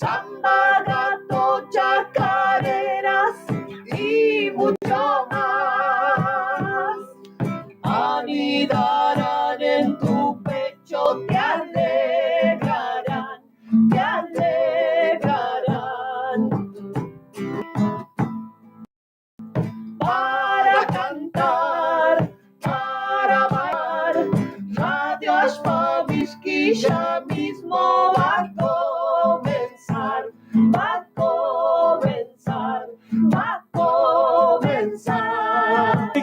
samba, gato, chacareras y mucho más. Anidarán en tu pecho, te alegrarán, te alegrarán. Para cantar, para bailar, Radio Ashpavishki ya mismo va a comenzar, va a comenzar, va a comenzar.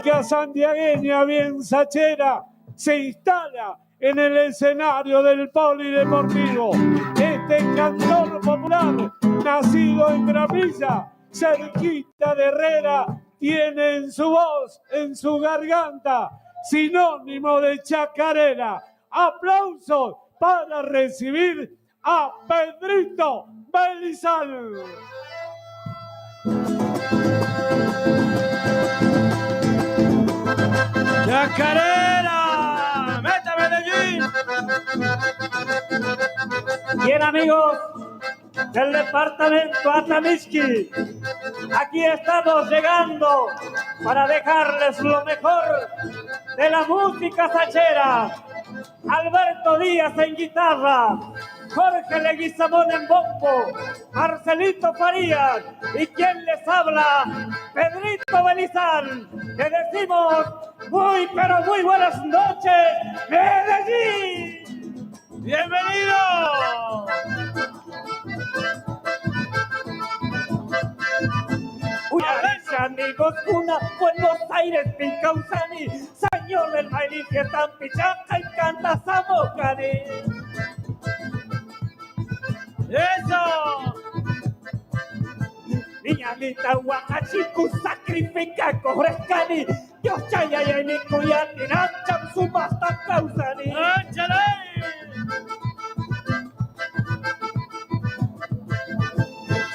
La santiagueña bien sachera se instala en el escenario del polideportivo. Este cantor popular, nacido en Gravilla, cerquita de Herrera, tiene en su voz, en su garganta, sinónimo de chacarera. Aplausos para recibir a Pedrito Belizal. ¡Chacarera! ¡Meta Medellín! Bien, amigos del departamento Atamisqui, aquí estamos llegando para dejarles lo mejor de la música sachera. Alberto Díaz en guitarra, Jorge Leguizamón en bombo, Marcelito Farías y quien les habla, Pedrito Belizal. Le decimos muy pero muy buenas noches, Medellín. ¡Bienvenido! Amigos, una Buenos Aires, Pincausani, señor del baile, que tan pichaca y canta Zamocani. ¡Eso! Niñalita, Huacachicu, sacrifica, Correscani, Dios chaya y Nicuyati, Nacham, Subasta, Causani. ¡Échale!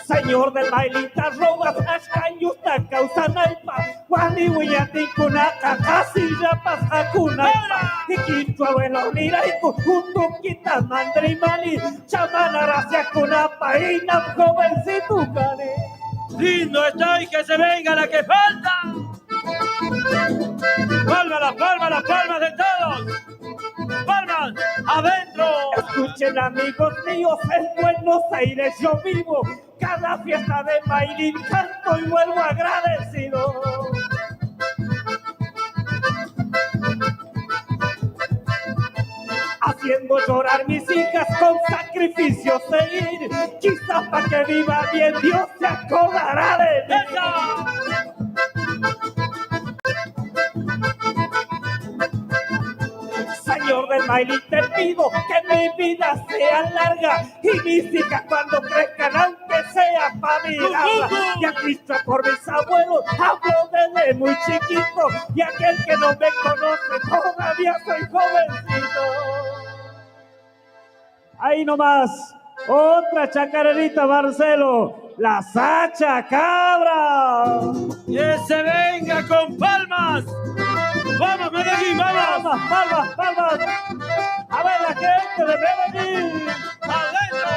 Señor del bailita, robas, Ashkayuta, Causanaipa, Wani, Huyati, Kunaka, Casilla, Pasacuna, y Quinto Abuelo, Lira, y Kutuquita, Mandrimani, Chamana, Racia, Kunapa, y Nam, jovencito, Cani. ¡Lindo está y que se venga la que falta! ¡Palmas, palmas, palmas de todos! ¡Palmas! ¡Adentro! Escuchen, amigos míos, en Buenos Aires yo vivo. Cada fiesta de baile canto y vuelvo agradecido. Haciendo llorar mis hijas con sacrificios seguir. Quizás para que viva bien Dios se acordará de mí. Señor del baile, te pido que mi vida sea larga y mis hijas cuando crezcan, aunque sea para mirarla. Y aquí por mis abuelos hablo desde muy chiquito, y aquel que no me conoce todavía soy jovencito. Ahí nomás, otra chacarerita, Marcelo, la Sacha Cabra. ¡Que se venga con palmas! ¡Vamos, Medellín, vamos! ¡Palmas, palmas! ¡A ver la gente de Medellín! ¡Adentro!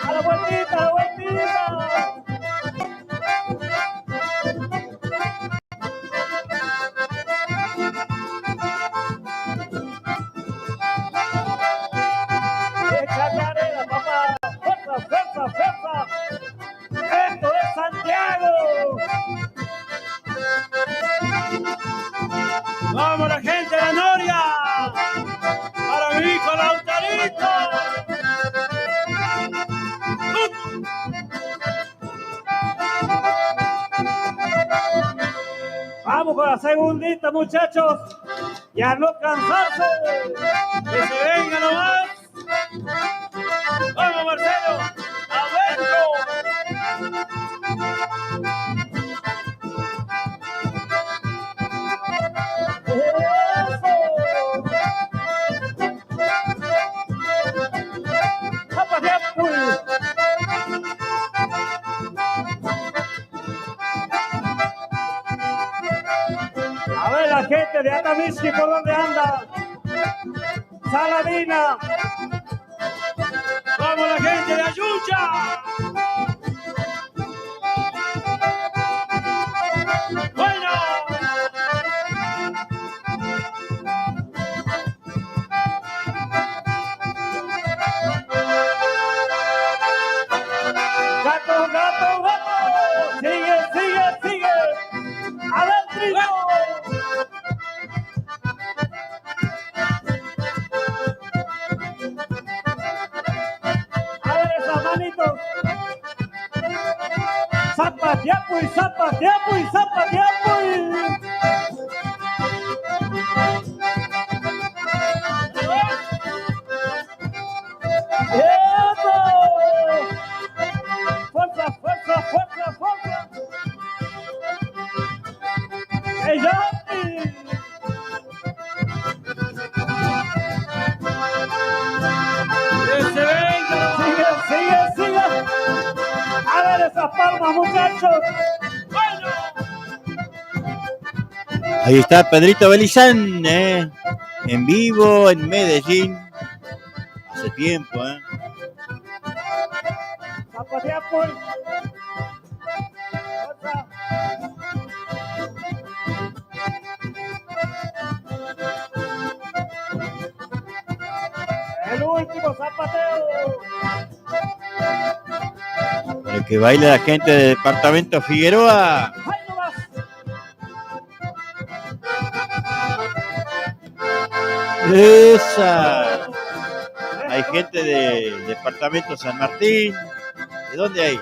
¡A la vueltita, a la vueltita! ¡Qué chacarera, papá! ¡Fuerza, fuerza, fuerza! ¡Esto es Santiago! ¡Vamos la gente de la Noria! ¡Para mi hijo Lautarito! Vamos con la segundita, muchachos. Ya no cansarse. ¡Que se venga nomás! ¡Vamos, Marcelo! ¡Adentro! A ver la gente de Atamisqui, ¿por dónde anda? Salavina. ¡Vamos la gente de Ayucha! ¡Bueno! Gato, gato, gato. Sigue, sigue, sigue. Adentro. A ver esas manitos. Zapateapuy, zapateapuy, zapateapuy. ¡Eso! ¡Fuerza, fuerza, fuerza, fuerza! ¡Ella! ¡Que se venga! ¡Sigue, sigue, sigue! ¡A ver esas palmas, muchachos! ¡Bueno! Ahí está Pedrito Belizán, en vivo en Medellín. Hace tiempo, ¡Zapateapuy! ¡Fuerza! El último zapateo. Lo que baila la gente del departamento Figueroa. ¡Ahí nomás! Esa. Hay gente del departamento San Martín. ¿De dónde hay?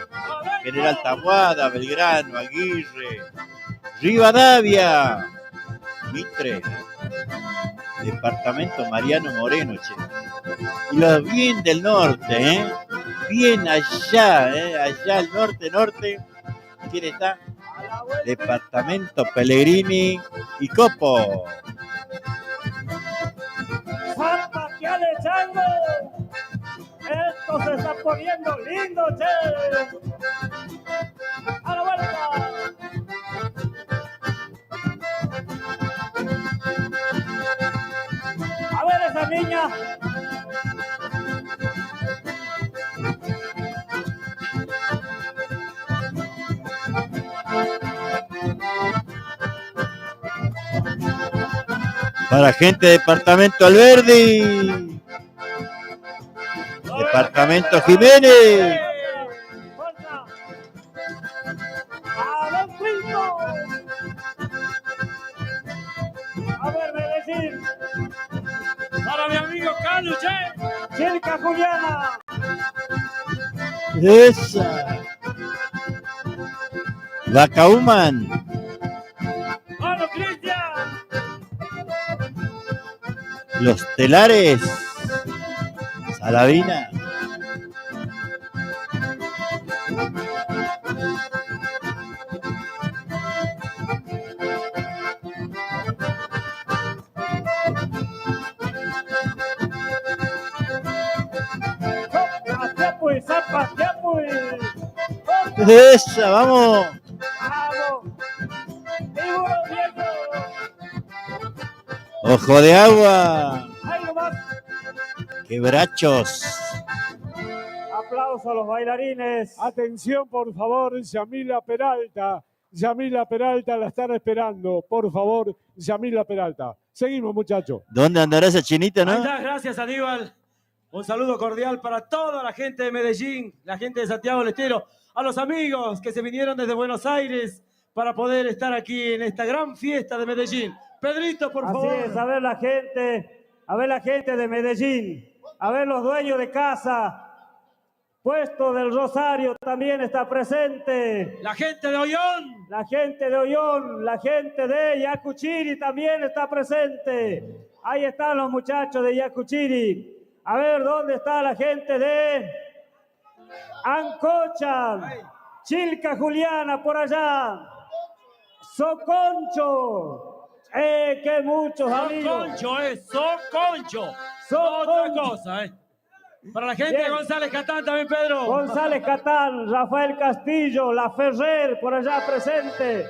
General Taboada, Belgrano, Aguirre, Rivadavia, Mitre, departamento Mariano Moreno, che. Y los bien del norte, bien allá, allá al norte. ¿Quién está? Departamento Pellegrini y Copo. ¡Zapateale, chango! Esto se está poniendo lindo, che. ¡A la vuelta! A ver esa niña. Para gente de departamento Alberdi. Departamento Jiménez. ¡Fuerza! ¡Adentro! A ver, Medellín. Para mi amigo Carlos, che. Chilca Juliana. Esa. Vaca Human. ¡Vamos, Cristian! Los Telares. Salavina. Zapateapuy, zapateapuy. Esa, vamos. ¡Vamos! ¡Tiburón viejo! Ojo de agua. ¡Ahí nomás! Quebrachos. Aplauso a los bailarines. Atención, por favor, Yamila Peralta. Yamila Peralta la están esperando. Por favor, Yamila Peralta. Seguimos, muchachos. ¿Dónde andará esa chinita, Ahí no? está, gracias Aníbal. Un saludo cordial para toda la gente de Medellín, la gente de Santiago del Estero, a los amigos que se vinieron desde Buenos Aires para poder estar aquí en esta gran fiesta de Medellín. Pedrito, por Así favor. es, a ver la gente de Medellín, a ver los dueños de casa. Puesto del Rosario también está presente. La gente de Ollón. La gente de Ollón, la gente de Yacuchiri también está presente. Ahí están los muchachos de Yacuchiri. A ver, ¿dónde está la gente de Ancocha? Chilca Juliana por allá. Soconcho. ¡Qué muchos amigos! Soconcho. Soconcho. Otra cosa, Para la gente Bien. de González Catán también, Pedro. González Catán, Rafael Castillo, La Ferrer por allá presente.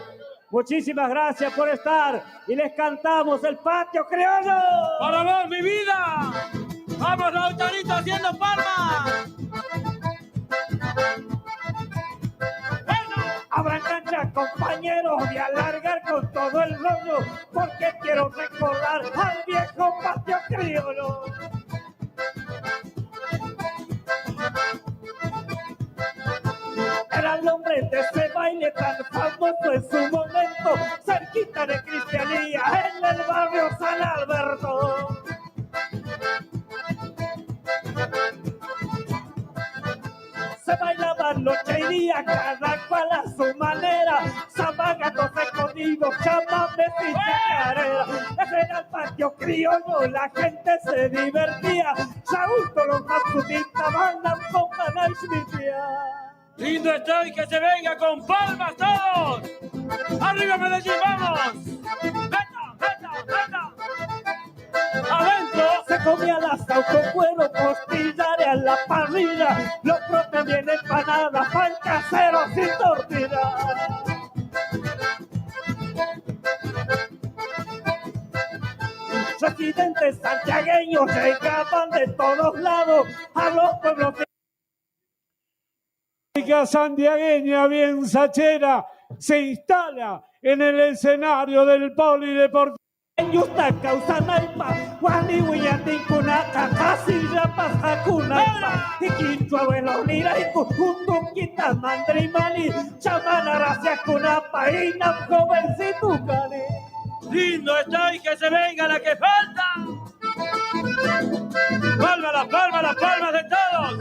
Muchísimas gracias por estar y les cantamos el Patio Criollo. Para vos, mi vida. voy a alargar con todo el rollo porque quiero recordar al viejo patio criollo. Era el nombre de ese baile tan famoso en su momento, cerquita de Cristianía, en el barrio San Alberto. Se bailaba noche y día, cada cual a su manera, zapagatos escondidos, chamamés y chacarera. Ese era el patio criollo, la gente se divertía, Saúl los matutistas bailan con Maná y Smithia. Lindo estoy, que se venga con palmas todos. Arriba Medellín, vamos. Veta, veta, veta. Adentro. Se comía el asado con cuero, costillares a la parrilla, lo propio bien empanadas, pan casero sin tortilla. Residentes santiagueños llegaban de todos lados a los pueblos de La santiagueña bien sachera se instala en el escenario del polideportivo. Yustaca, Usanaipa, Guanihuiatincunaca, Casilla, Pasacunaipa, Iquichu, Abuelo, Niraicu, Juntuquita, Mandrimani, Chamana, Racia, Cunapa, Inam, Jovencito, Cali. Lindo estoy, que se venga la que falta. Palmas, las palmas de todos.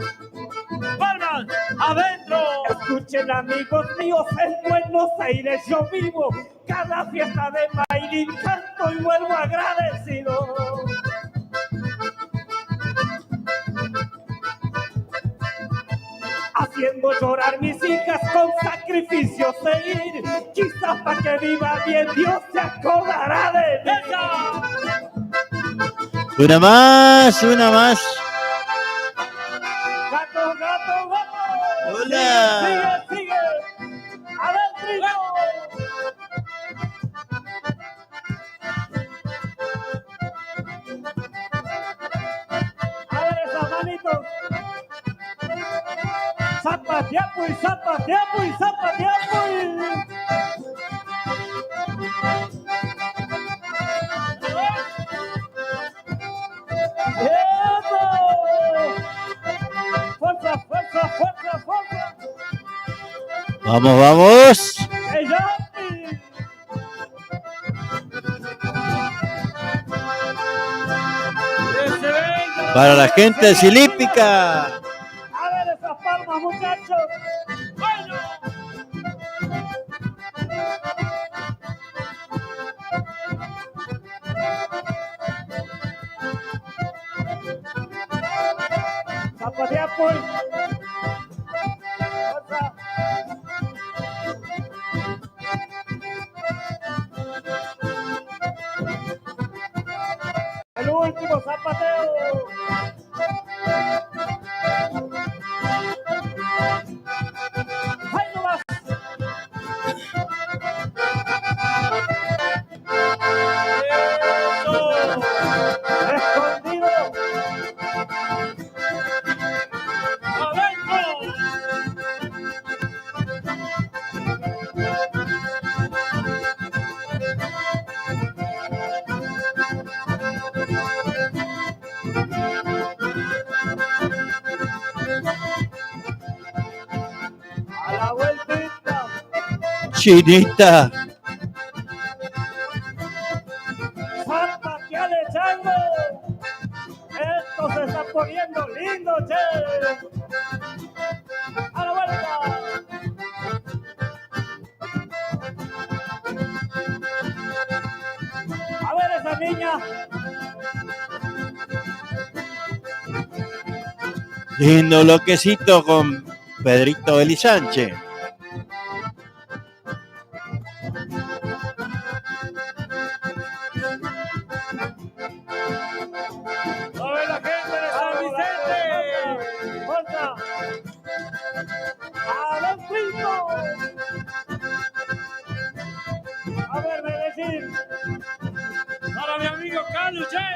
Palmas, adentro. Escuchen, amigos míos, en Buenos Aires yo vivo, cada fiesta de baile canto y vuelvo agradecido. Haciendo llorar mis hijas con sacrificios seguir, quizás para que viva bien Dios se acordará de mí. Una más, una más. Gato, gato, gato. Hola. Sigue, sigue. Adentrito. A ver esas manitos. Zapateapu y zapateapu y zapateapu. ¡Eso! ¡Fuerza, fuerza, fuerza, fuerza! Vamos, vamos. ¡Ella! Que se venga. Para la gente silípica. A ver esas palmas, muchachos. Bueno. Zapateapu. Fuerza. El último zapateo. ¡Ahí nomás! Escondido. Adentro. A la vueltita. Chinita. ¡Zapateale, chango! Esto se está poniendo lindo, che. A la vuelta. A ver esa niña. Lindo bloquecito con Pedrito Elisánchez. A ver la gente de San Vicente. ¡Otra! ¡Adentrito! A ver, Medellín. Para mi amigo Carlos, che.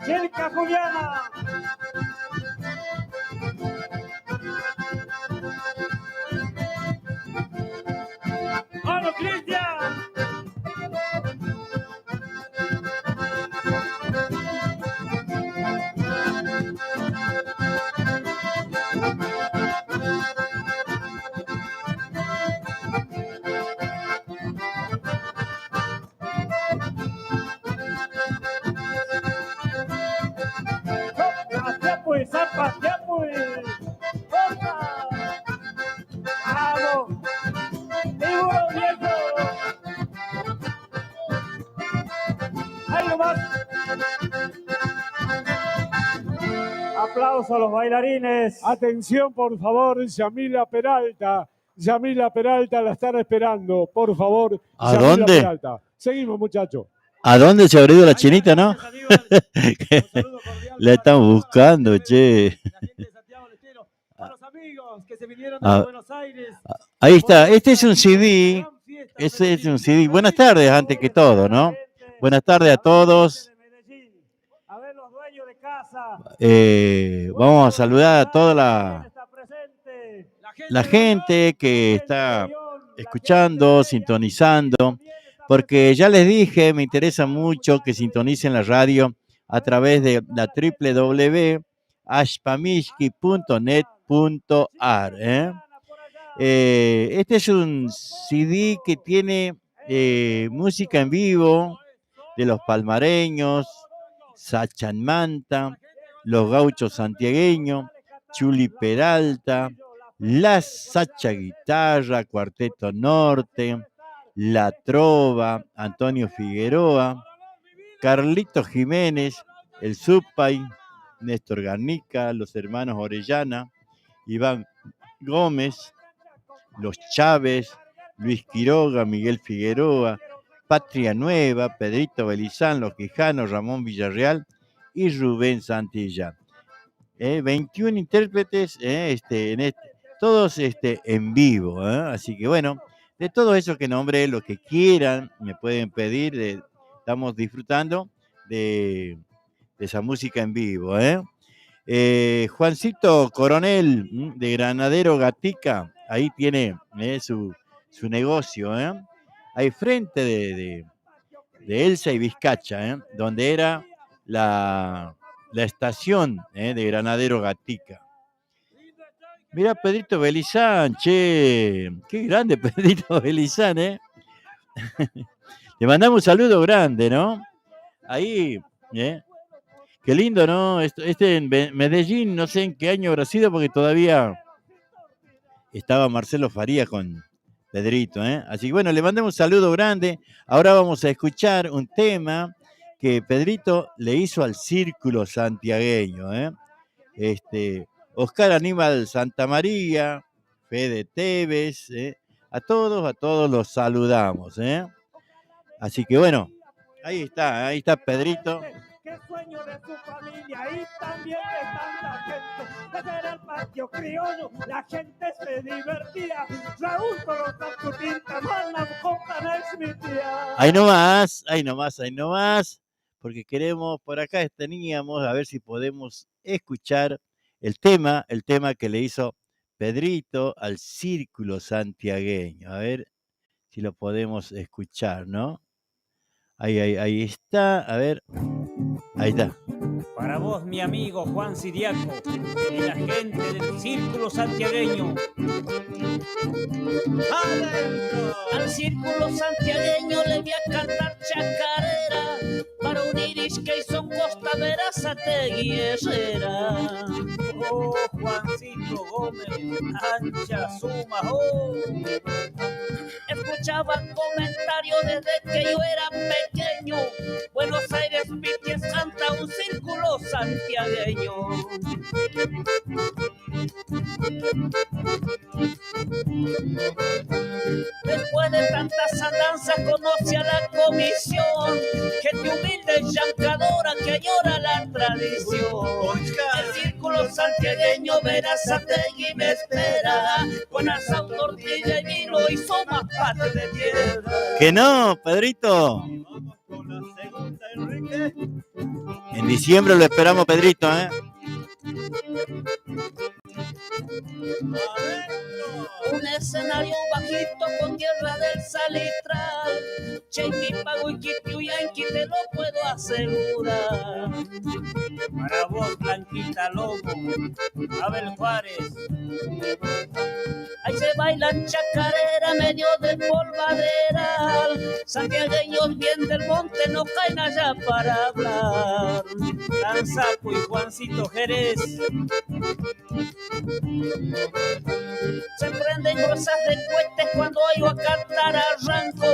Chilca Juliana. Vamos, Cristian. zapateamos. ¡Opa! ¡Vamos! ¡Vivo viejo! ¡Ahí nomás! Aplausos a los bailarines. Atención, por favor, Yamila Peralta. Yamila Peralta la están esperando. Por favor, ¿A Yamila dónde? Peralta. Seguimos, muchachos. ¿A dónde se habrá ido la chinita, no? La están buscando, che. A los amigos que se vinieron Ah. de Buenos Aires. Ahí está, este es un CD. Este es un CD. Buenas tardes, antes que todo, ¿no? Buenas tardes a todos. A ver, los dueños de casa. Vamos a saludar a toda la gente que está escuchando, sintonizando, porque ya les dije, me interesa mucho que sintonicen la radio a través de la www.ashpamishki.net.ar. Este es un CD que tiene música en vivo de los palmareños, Sachanmanta, los gauchos santiagueños, Chuli Peralta, la Sacha Guitarra, Cuarteto Norte, La Trova, Antonio Figueroa, Carlito Jiménez, el Supay, Néstor Garnica, los hermanos Orellana, Iván Gómez, los Chávez, Luis Quiroga, Miguel Figueroa, Patria Nueva, Pedrito Belizán, los Quijanos, Ramón Villarreal y Rubén Santillán. 21 intérpretes, todos en vivo. Así que bueno, de todo eso que nombré, lo que quieran, me pueden pedir. Estamos disfrutando de esa música en vivo. Juancito Coronel, de Granadero Gatica, ahí tiene su negocio. Ahí frente de Elsa y Vizcacha, donde era la estación de Granadero Gatica. Mira, Pedrito Belizán, che, qué grande Pedrito Belizán, Le mandamos un saludo grande, ¿no? Ahí, qué lindo, ¿no? En Medellín, no sé en qué año habrá sido, porque todavía estaba Marcelo Faría con Pedrito, Así que bueno, le mandamos un saludo grande. Ahora vamos a escuchar un tema que Pedrito le hizo al Círculo Santiagueño, Oscar Aníbal Santamaría, Fede Tevez, a todos los saludamos, Así que bueno, ahí está Pedrito. Qué sueño de su familia y también de tanta gente. Desde el patio criollo la gente se divertía. Raúl con los Pinta, Mana, Coca, mi tía. Ahí nomás, porque queremos, por acá teníamos, a ver si podemos escuchar el tema que le hizo Pedrito al Círculo Santiagueño. A ver si lo podemos escuchar, ¿no? Ahí está, a ver, ahí está. Para vos, mi amigo Juan Siriaco, y la gente del Círculo Santiagueño. ¡Adentro! Al Círculo Santiagueño le voy a cantar chacarera para unir Isqueison, Costa Verazategui Herrera. Oh, Juancito Gómez, ancha suma, oh. Escuchaba comentarios desde que yo era pequeño. Buenos Aires, Piti Santa, un círculo santiagueño. Después de tantas andanzas conoce a la comisión, gente humilde y llancadora que añora la tradición. El círculo santiagueño Verazategui me espera, con asado, tortilla y vino y somas patas de tierra. Que no, Pedrito. En diciembre lo esperamos, Pedrito, Un escenario bajito con tierra del salitral. Che, mi pago y Quitiuyanqui te lo puedo asegurar. Para vos, Blanquita Lobo, Abel Juárez. Ahí se bailan chacarera medio del polvaderal. santiagueños bien del monte no caen allá para hablar. San Sapo y Juancito Jerez. Se prenden cosas de cohetes cuando oigo a cantar arranco.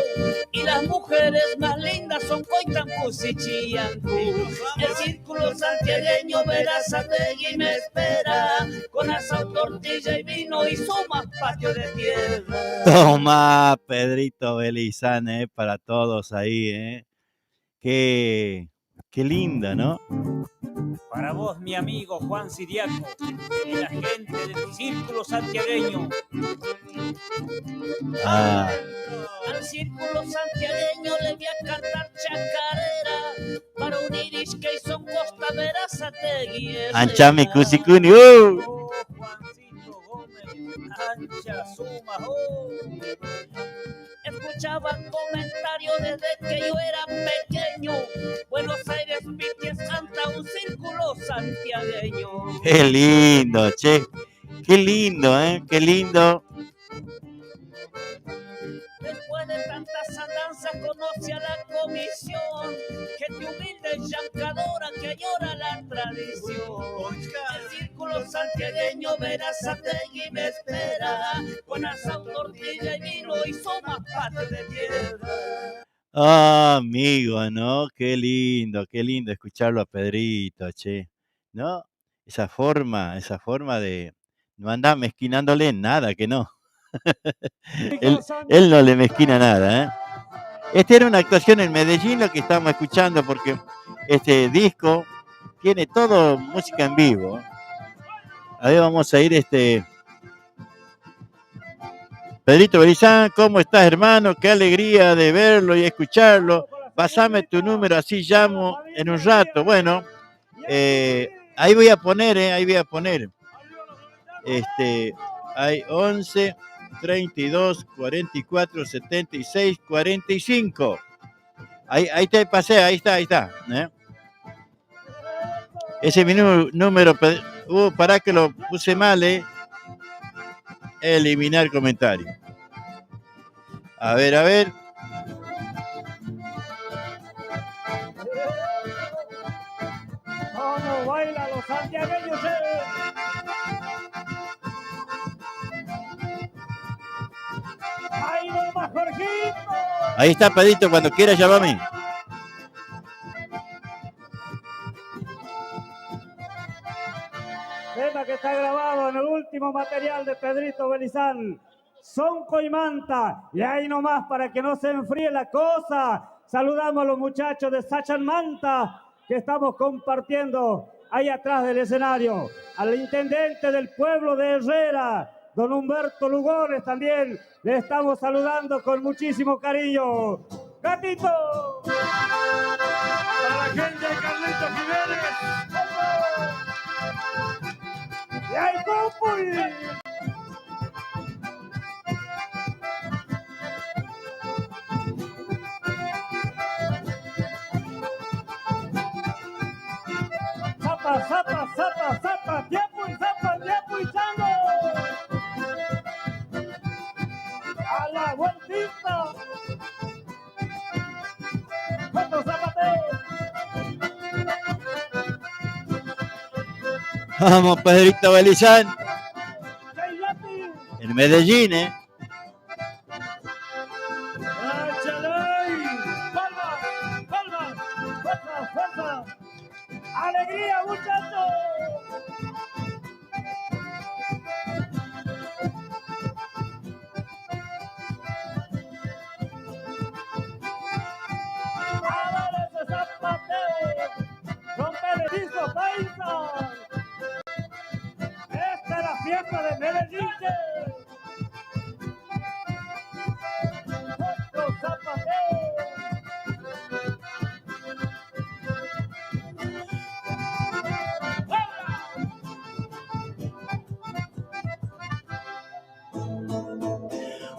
Y las mujeres más lindas son Coitampus y Chillanco. El círculo santiagueño Verazategui me espera, con asado, tortilla y vino y sumas patio de tierra. Toma, Pedrito Belizán, para todos ahí, Qué linda, ¿no? Para vos, mi amigo Juan Siriaco, y la gente del círculo santiagueño. Ah, Al círculo santiagueño le voy a cantar chacarera para un iris que hizo Costa Verazategui. Anchame Cusicuni, Oh, Juancito Gómez, ancha suma, oh. Escuchaba comentarios desde que yo era pequeño. Buenos Aires, Piques, canta un círculo santiagueño. qué lindo, che. Qué lindo, qué lindo. Después de tantas andanzas conoce a la comisión, gente humilde y llancadora que añora la tradición. El círculo santiagueño Verazategui me espera, con asado, tortilla y vino y somas patas de tierra. Ah, amigo, ¿no? Qué lindo escucharlo a Pedrito, che. ¿No? Esa forma de no andar mezquinándole nada, que no. Él no le mezquina nada, ¿eh? Esta era una actuación en Medellín, lo que estamos escuchando, porque este disco tiene todo música en vivo. Ahí vamos a ir, Pedrito Belizán, ¿cómo estás, hermano? Qué alegría de verlo y escucharlo. Pásame tu número, así llamo en un rato. Bueno, ahí voy a poner, Hay 11 32 44 76 45. Ahí te pasé, ahí está. Ese es mi número. Para que lo puse mal, eliminar comentario. A ver. ¿Cómo bailan los santiagueños? ¡Ahí nomás, Jorgito! Ahí está, Pedrito, cuando quieras llámame. Tema que está grabado en el último material de Pedrito Belizán. Sonco y Manta. Y ahí nomás, para que no se enfríe la cosa, saludamos a los muchachos de Sachan Manta que estamos compartiendo ahí atrás del escenario. Al intendente del pueblo de Herrera, don Humberto Lugones, también le estamos saludando con muchísimo cariño. ¡Gatito! Para la gente de Carlitos Jiménez. ¡Y ahí, Pupuy! Zapa, tiempo y chango. A la vueltita. Cuatro zapateos. Vamos, Pedrito Belizán. En Medellín, Fuerza. ¡Alegría, muchachos! ¡Ahora ese zapateo! ¡Rompe el piso, paisa! ¡Esta es la fiesta de Medellín! ¡Otro zapateo!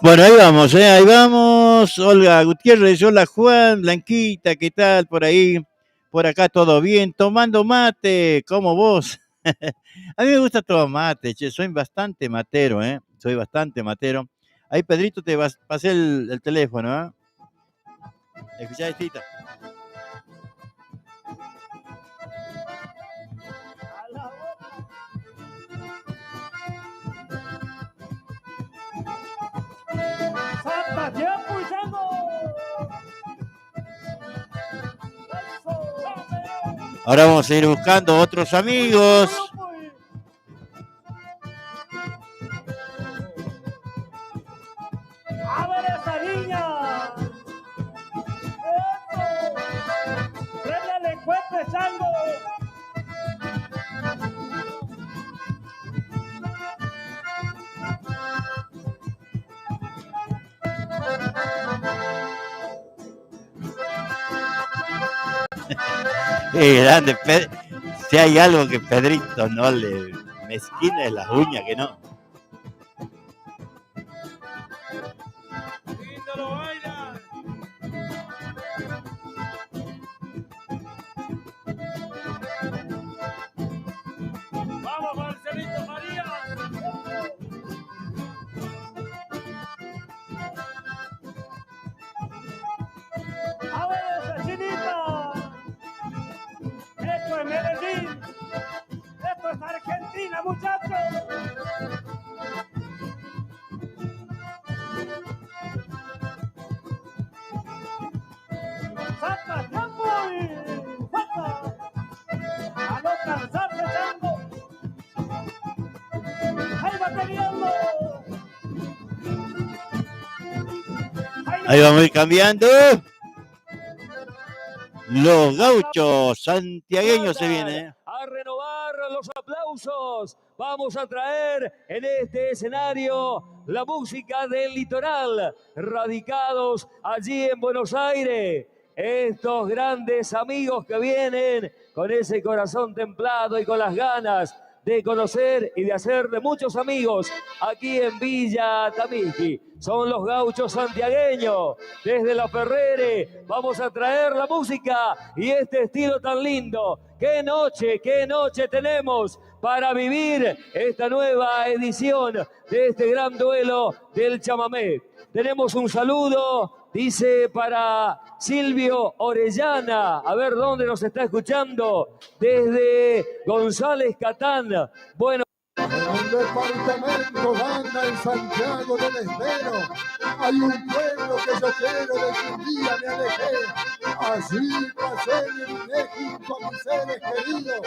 Bueno, ahí vamos. Olga Gutiérrez, hola Juan, Blanquita, ¿qué tal por ahí? Por acá todo bien, tomando mate, como vos. A mí me gusta tomar mate, che, soy bastante matero, Soy bastante matero. Ahí, Pedrito, pasé el teléfono, Escuchá estita. A la boca. Santa, tiempo y chango. Ahora vamos a ir buscando otros amigos. A ver esa niña. Eso. Préndale cuente, chango. Grande, si hay algo que Pedrito no le mezquine las uñas, que no. Lindo lo baila. Vamos, Marcelito María. A ver esa chinita. Esto es Medellín. Esto es Argentina, muchachos. Santa, chango y Santa. A no cansarse, chango. Ahí va teniendo. Ahí vamos a ir cambiando. Los gauchos santiagueños se vienen. A renovar los aplausos. Vamos a traer en este escenario la música del litoral, radicados allí en Buenos Aires. Estos grandes amigos que vienen con ese corazón templado y con las ganas de conocer y de hacer de muchos amigos aquí en Villa Tamigi. Son los gauchos santiagueños. Desde La Ferrere vamos a traer la música y este estilo tan lindo. Qué noche tenemos para vivir esta nueva edición de este gran duelo del chamamé. Tenemos un saludo, dice, para Silvio Orellana, a ver dónde nos está escuchando, desde González Catán. Bueno. En el departamento Banda, en Santiago del Estero, hay un pueblo que yo quiero de que un día me alejé. Así pasé y vine junto a mis seres queridos.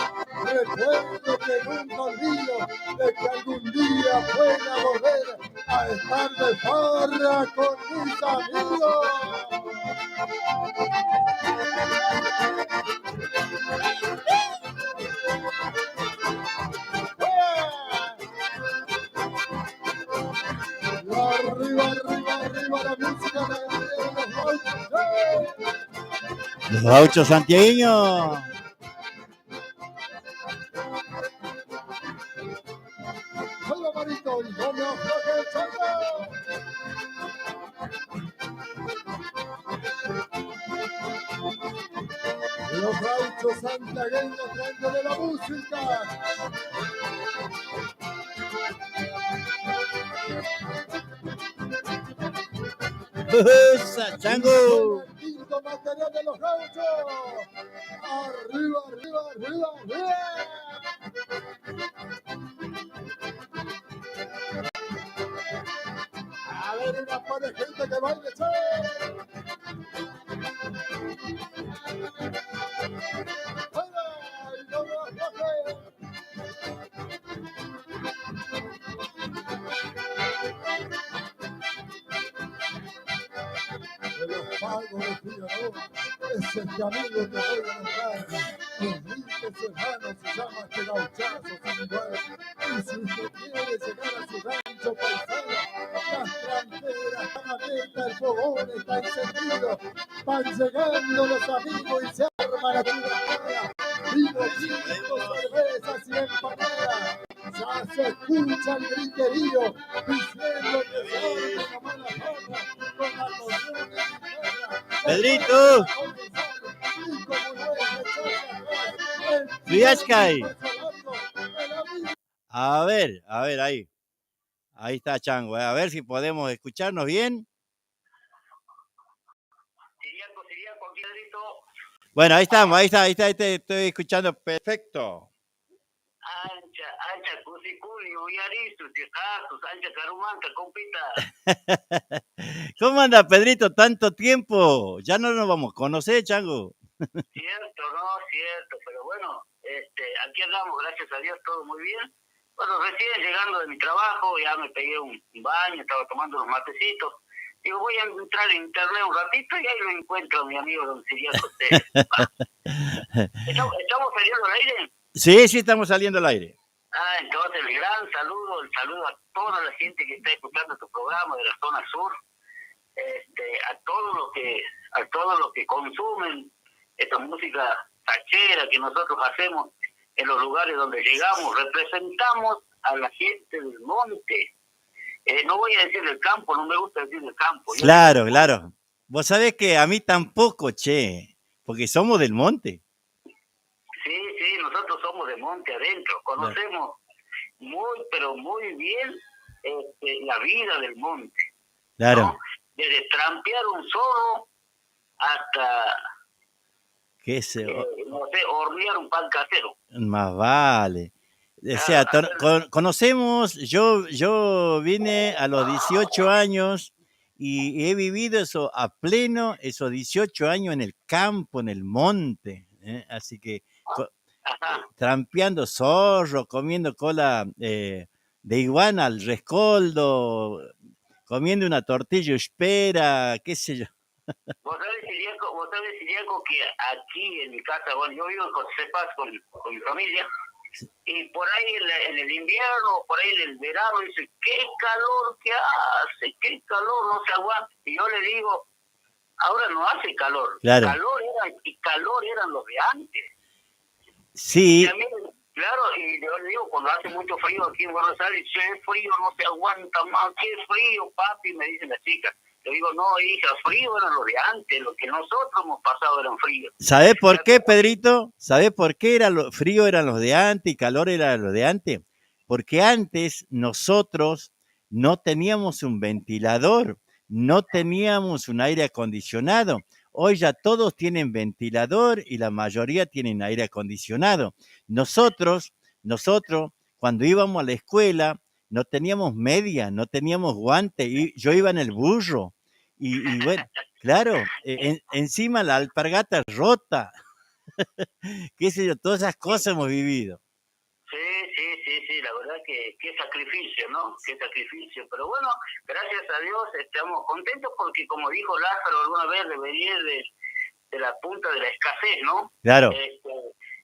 Recuerdo que nunca olvido de que algún día pueda volver a estar de farra con mis amigos. Arriba, arriba, arriba la música de los gauchos. Los gauchos santiagueños. Salva Marito, y no me afloje el chango. Los gauchos santiagueños trayendo la música. ¡Esa, chango! El quinto material de los gauchos. Arriba, arriba, arriba, arriba. A ver una par de gente que baile, che. ¡Ay, no me afloje! De los pagos de Figueroa, ese amigo que voy a nombrar, Enrique Serrano se llama este gauchazo sin igual. Y si usted quiere llegar a su rancho paisano, las tranqueras están abiertas, el fogón está encendido, van llegando los amigos y se arma la churrascada, vino tinto, cervezas y empanadas. Ya se escucha el griterío diciendo que se arma una mala forma con la corona de guitarra. Pedrito. Friascay. A ver, ahí. Ahí está Chango. A ver si podemos escucharnos bien. Diría algo Bueno, ahí estamos, ahí te estoy escuchando perfecto. Ancha, Cusiculi, Uyaristu, Tijatus, Ancha Carumanca, compita. ¿Cómo anda, Pedrito? Tanto tiempo. Ya no nos vamos a conocer, chango. Cierto, no, cierto, pero bueno, aquí andamos, gracias a Dios, todo muy bien. Bueno, recién llegando de mi trabajo, ya me pegué un baño, estaba tomando unos matecitos. Digo, voy a entrar en internet un ratito y ahí lo encuentro a mi amigo don Siriaco. ¿Estamos saliendo al aire? Sí, estamos saliendo al aire. Entonces el saludo a toda la gente que está escuchando tu programa de la zona sur, a todos los que consumen esta música tachera que nosotros hacemos en los lugares donde llegamos, representamos a la gente del monte. No voy a decir del campo, no me gusta decir del campo. Claro. Vos sabés que a mí tampoco, che, porque somos del monte. Sí, nosotros somos de monte adentro, conocemos pero muy bien la vida del monte. Claro. ¿No? Desde trampear un zorro hasta, hornear un pan casero. Más vale. O sea, conocemos, yo vine a los 18 años y he vivido eso a pleno, esos 18 años en el campo, en el monte. Así que trampeando zorro, comiendo cola de iguana al rescoldo, comiendo una tortilla espera, qué sé yo. Vos sabés, Siriaco, que aquí en mi casa, bueno, yo vivo en José Paz con mi familia, y por ahí en el invierno, por ahí en el verano, dice, qué calor que hace, qué calor, no se aguanta. Y yo le digo, ahora no hace calor, claro. Calor eran los de antes. Sí. Y a mí, claro, y yo le digo, cuando hace mucho frío aquí en Buenos Aires, es frío, no se aguanta más, qué frío, papi, me dicen las chicas. Le digo, no, hija, frío eran los de antes, lo que nosotros hemos pasado eran fríos. ¿Sabés por qué, Pedrito? ¿Sabés por qué frío eran los de antes y calor eran los de antes? Porque antes nosotros no teníamos un ventilador, no teníamos un aire acondicionado. Hoy ya todos tienen ventilador y la mayoría tienen aire acondicionado. Nosotros, cuando íbamos a la escuela, no teníamos media, no teníamos guante, y yo iba en el burro. Y bueno, claro, encima la alpargata rota. Qué sé yo, todas esas cosas hemos vivido. Sí, la verdad que qué sacrificio, ¿no? Qué sacrificio. Pero bueno, gracias a Dios estamos contentos porque, como dijo Lázaro alguna vez, de venir de la punta de la escasez, ¿no? Claro.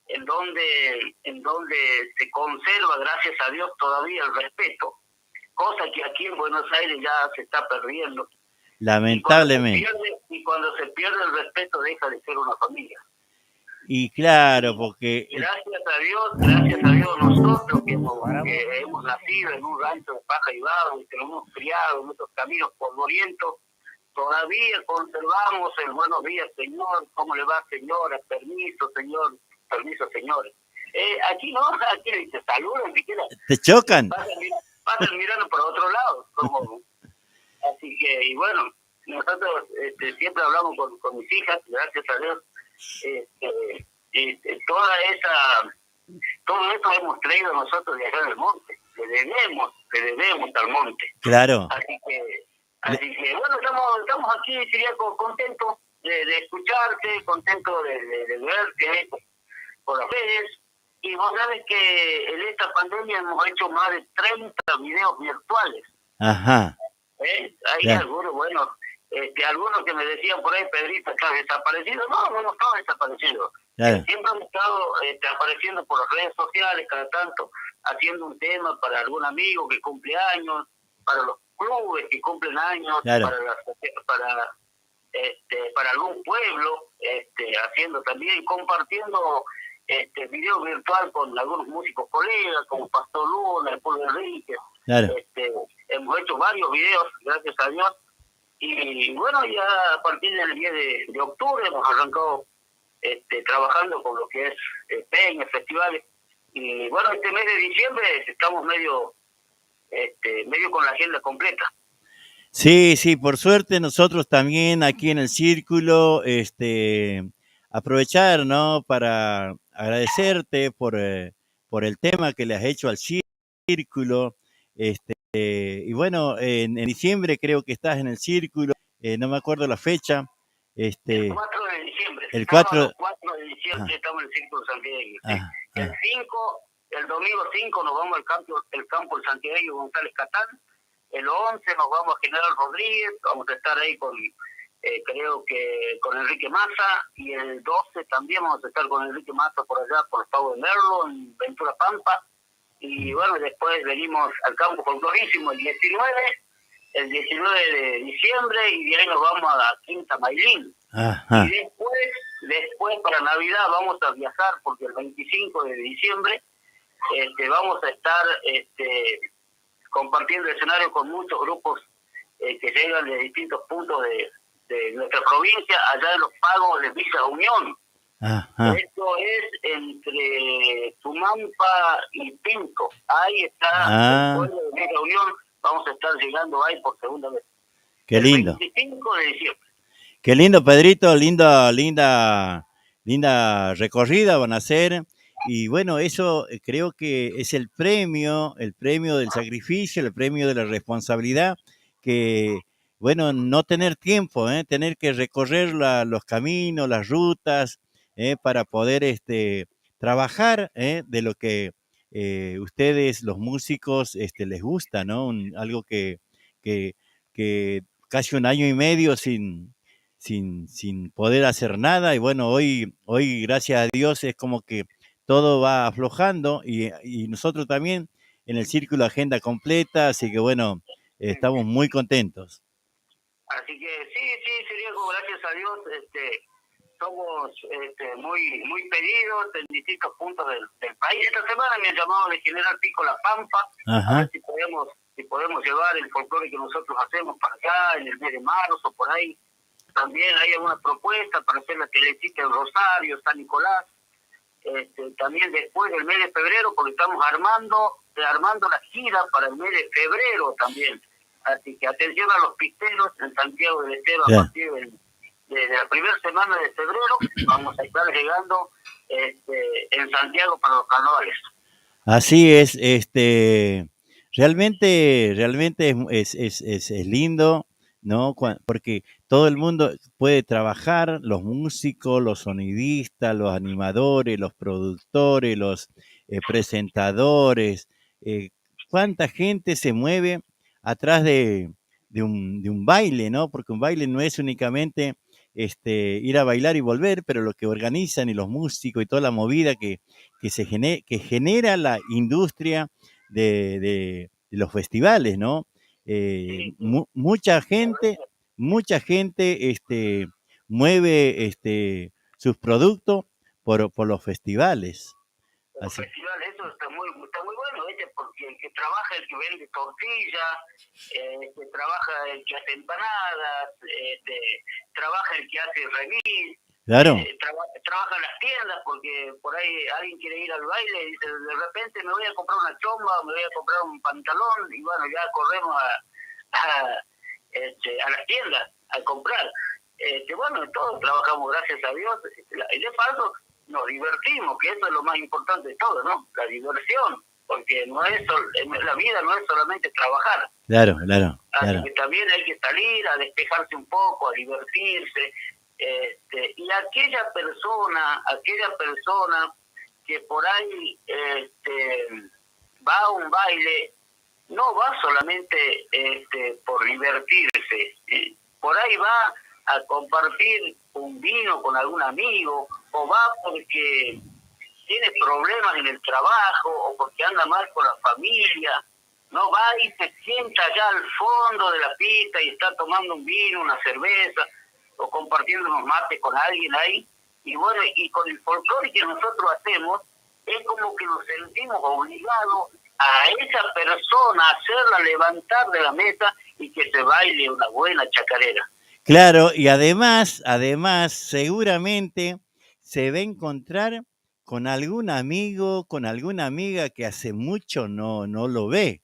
En donde se conserva, gracias a Dios, todavía el respeto, cosa que aquí en Buenos Aires ya se está perdiendo. Lamentablemente. Y cuando se pierde el respeto, deja de ser una familia. Y claro, porque... Gracias a Dios, nosotros que hemos nacido en un rancho de paja y barro, y que nos hemos criado en estos caminos polvorientos, todavía conservamos el buenos días, señor, ¿cómo le va, señora? Permiso, señor, permiso, señores. Aquí no, aquí te saludan, siquiera. ¿Te chocan? Pasan mirando por otro lado. Así que, y bueno, nosotros siempre hablamos con mis hijas, gracias a Dios. Todo esto hemos traído nosotros de allá del monte, le debemos al monte. Claro. Así que bueno, estamos aquí, Siriaco, contentos de escucharte, contentos de verte por las redes. Y vos sabes que en esta pandemia hemos hecho más de 30 videos virtuales. Ajá. Hay algunos, bueno, algunos que me decían por ahí, Pedrito, ¿estás desaparecido? No estaba desaparecido. Claro. Siempre hemos estado apareciendo por las redes sociales cada tanto, haciendo un tema para algún amigo que cumple años, para los clubes que cumplen años, claro. para algún pueblo, haciendo también, compartiendo video virtual con algunos músicos colegas, como Pastor Luna, el Pueblo Enrique. Claro. Hemos hecho varios videos, gracias a Dios. Y bueno, ya a partir del 10 de octubre hemos arrancado trabajando con lo que es peñas, festivales. Y bueno, este mes de diciembre estamos medio con la agenda completa. Sí, por suerte nosotros también aquí en el Círculo aprovechar, ¿no? Para agradecerte por el tema que le has hecho al círculo. Y bueno, en diciembre creo que estás en el círculo, no me acuerdo la fecha. El Este, 4 de diciembre. el Sábado 4, 4 de diciembre ajá, estamos en el Círculo Santiago. ¿Sí? ajá, El ajá. 5, el domingo 5 nos vamos al campo del Santiago González Catán. El 11 nos vamos a General Rodríguez. Vamos a estar ahí con, creo que con Enrique Massa. Y el 12 también vamos a estar con Enrique Massa por allá, por el Pavo de Merlo, en Ventura Pampa. Y bueno, después venimos al campo folclorísimo el 19 de diciembre, y de ahí nos vamos a Quinta Mailín. Ajá. Y después para Navidad vamos a viajar, porque el 25 de diciembre vamos a estar compartiendo escenario con muchos grupos que llegan de distintos puntos de nuestra provincia, allá en los pagos de Villa Unión. Ajá. Esto es entre Tumampa y Pinto. Ahí está el pueblo de Villa Unión. Vamos a estar llegando ahí por segunda vez. Qué lindo. El 25 de diciembre. Qué lindo, Pedrito, linda recorrida van a hacer. Y bueno, eso creo que es el premio del sacrificio, el premio de la responsabilidad, que, bueno, no tener tiempo, tener que recorrer los caminos, las rutas, para poder trabajar de lo que ustedes, los músicos, les gusta, ¿no? Algo que, que casi un año y medio sin poder hacer nada, y bueno, hoy gracias a Dios es como que todo va aflojando, y nosotros también en el Círculo Agenda Completa, así que bueno, estamos muy contentos. Así que sí, sería como gracias a Dios, somos muy pedidos en distintos puntos del país. Esta semana me han llamado de General Pico La Pampa. Ajá. A ver si podemos llevar el folclore que nosotros hacemos para acá en el mes de marzo, por ahí. También hay alguna propuesta para hacer la telecita en Rosario, San Nicolás. También después del mes de febrero, porque estamos armando la gira para el mes de febrero también. Así que atención a los pisteros en Santiago del Estero, a partir de la primera semana de febrero vamos a estar llegando en Santiago para los carnavales. Así es, realmente es lindo, ¿no? Porque todo el mundo puede trabajar, los músicos, los sonidistas, los animadores, los productores, los presentadores, cuánta gente se mueve atrás de un baile, ¿no? Porque un baile no es únicamente ir a bailar y volver, pero lo que organizan y los músicos y toda la movida que genera la industria de los festivales, ¿no? Mucha gente mueve sus productos por los festivales. Los festivales, eso está muy bueno, ¿viste? Porque el que trabaja, el que vende tortillas, que trabaja el que hace empanadas, trabaja el que hace remis, claro. Trabaja en las tiendas, porque por ahí alguien quiere ir al baile y dice, de repente me voy a comprar una chomba, me voy a comprar un pantalón, y bueno, ya corremos a las tiendas a comprar. Bueno, todos trabajamos, gracias a Dios, y de paso nos divertimos, que eso es lo más importante de todo, ¿no? La diversión, porque la vida no es solamente trabajar. Claro. Así que también hay que salir a despejarse un poco, a divertirse, y aquella persona que por ahí va a un baile, no va solamente por divertirse, por ahí va a compartir un vino con algún amigo, o va porque tiene problemas en el trabajo, o porque anda mal con la familia. No va y se sienta allá al fondo de la pista y está tomando un vino, una cerveza, o compartiendo unos mates con alguien ahí. Y bueno, y con el folclore que nosotros hacemos, es como que nos sentimos obligados a esa persona a hacerla levantar de la mesa y que se baile una buena chacarera. Claro, y además, seguramente se va a encontrar con algún amigo, con alguna amiga que hace mucho no lo ve,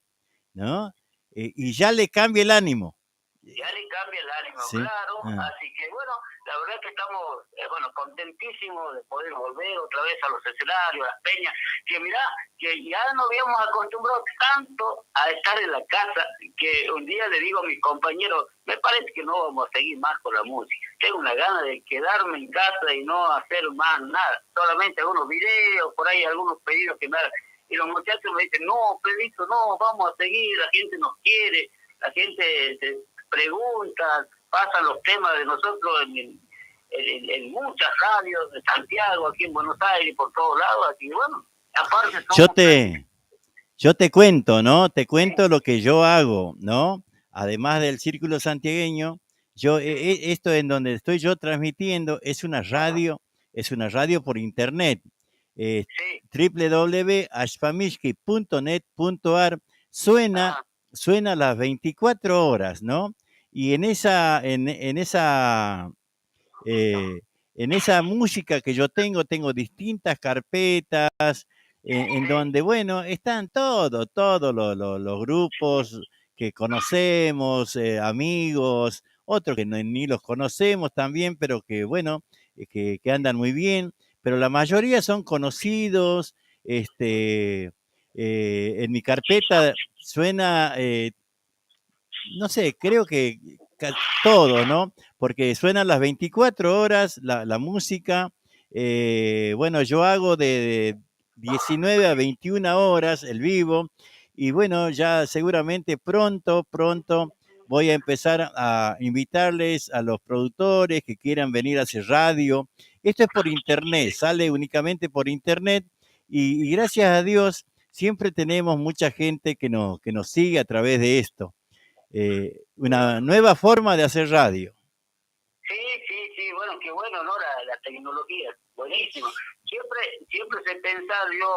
¿no? Y ya le cambia el ánimo. Ya le cambia el ánimo, sí. Claro. Así que bueno, la verdad que estamos, contentísimos de poder volver otra vez a los escenarios, a las peñas, que mirá, que ya nos habíamos acostumbrado tanto a estar en la casa, que un día le digo a mis compañeros, me parece que no vamos a seguir más con la música. Tengo una gana de quedarme en casa y no hacer más nada, solamente algunos videos, por ahí algunos pedidos que me hagan. Y los muchachos me dicen, no, Pedrito, no, vamos a seguir, la gente nos quiere, la gente te pregunta, pasan los temas de nosotros en muchas radios de Santiago, aquí en Buenos Aires, por todos lados, así que bueno, aparte Yo te cuento, ¿no? Te cuento lo que yo hago, ¿no? Además del Círculo Santiagueño, esto en donde estoy yo transmitiendo es una radio por internet. www.ashpamishki.net.ar suena las 24 horas, ¿no? Y en esa música que yo tengo distintas carpetas en donde, bueno, están todos los grupos que conocemos, amigos, otros que ni los conocemos también, pero que, bueno, que andan muy bien, pero la mayoría son conocidos. En mi carpeta suena, no sé, creo que todo, ¿no? Porque suenan las 24 horas la música. Bueno, yo hago de 19 a 21 horas el vivo. Y bueno, ya seguramente pronto voy a empezar a invitarles a los productores que quieran venir a hacer radio. Esto es por internet, sale únicamente por internet. Y gracias a Dios, siempre tenemos mucha gente que nos sigue a través de esto. Una nueva forma de hacer radio. Sí, bueno, qué bueno, ¿no? La tecnología, buenísimo. Siempre se pensaba yo,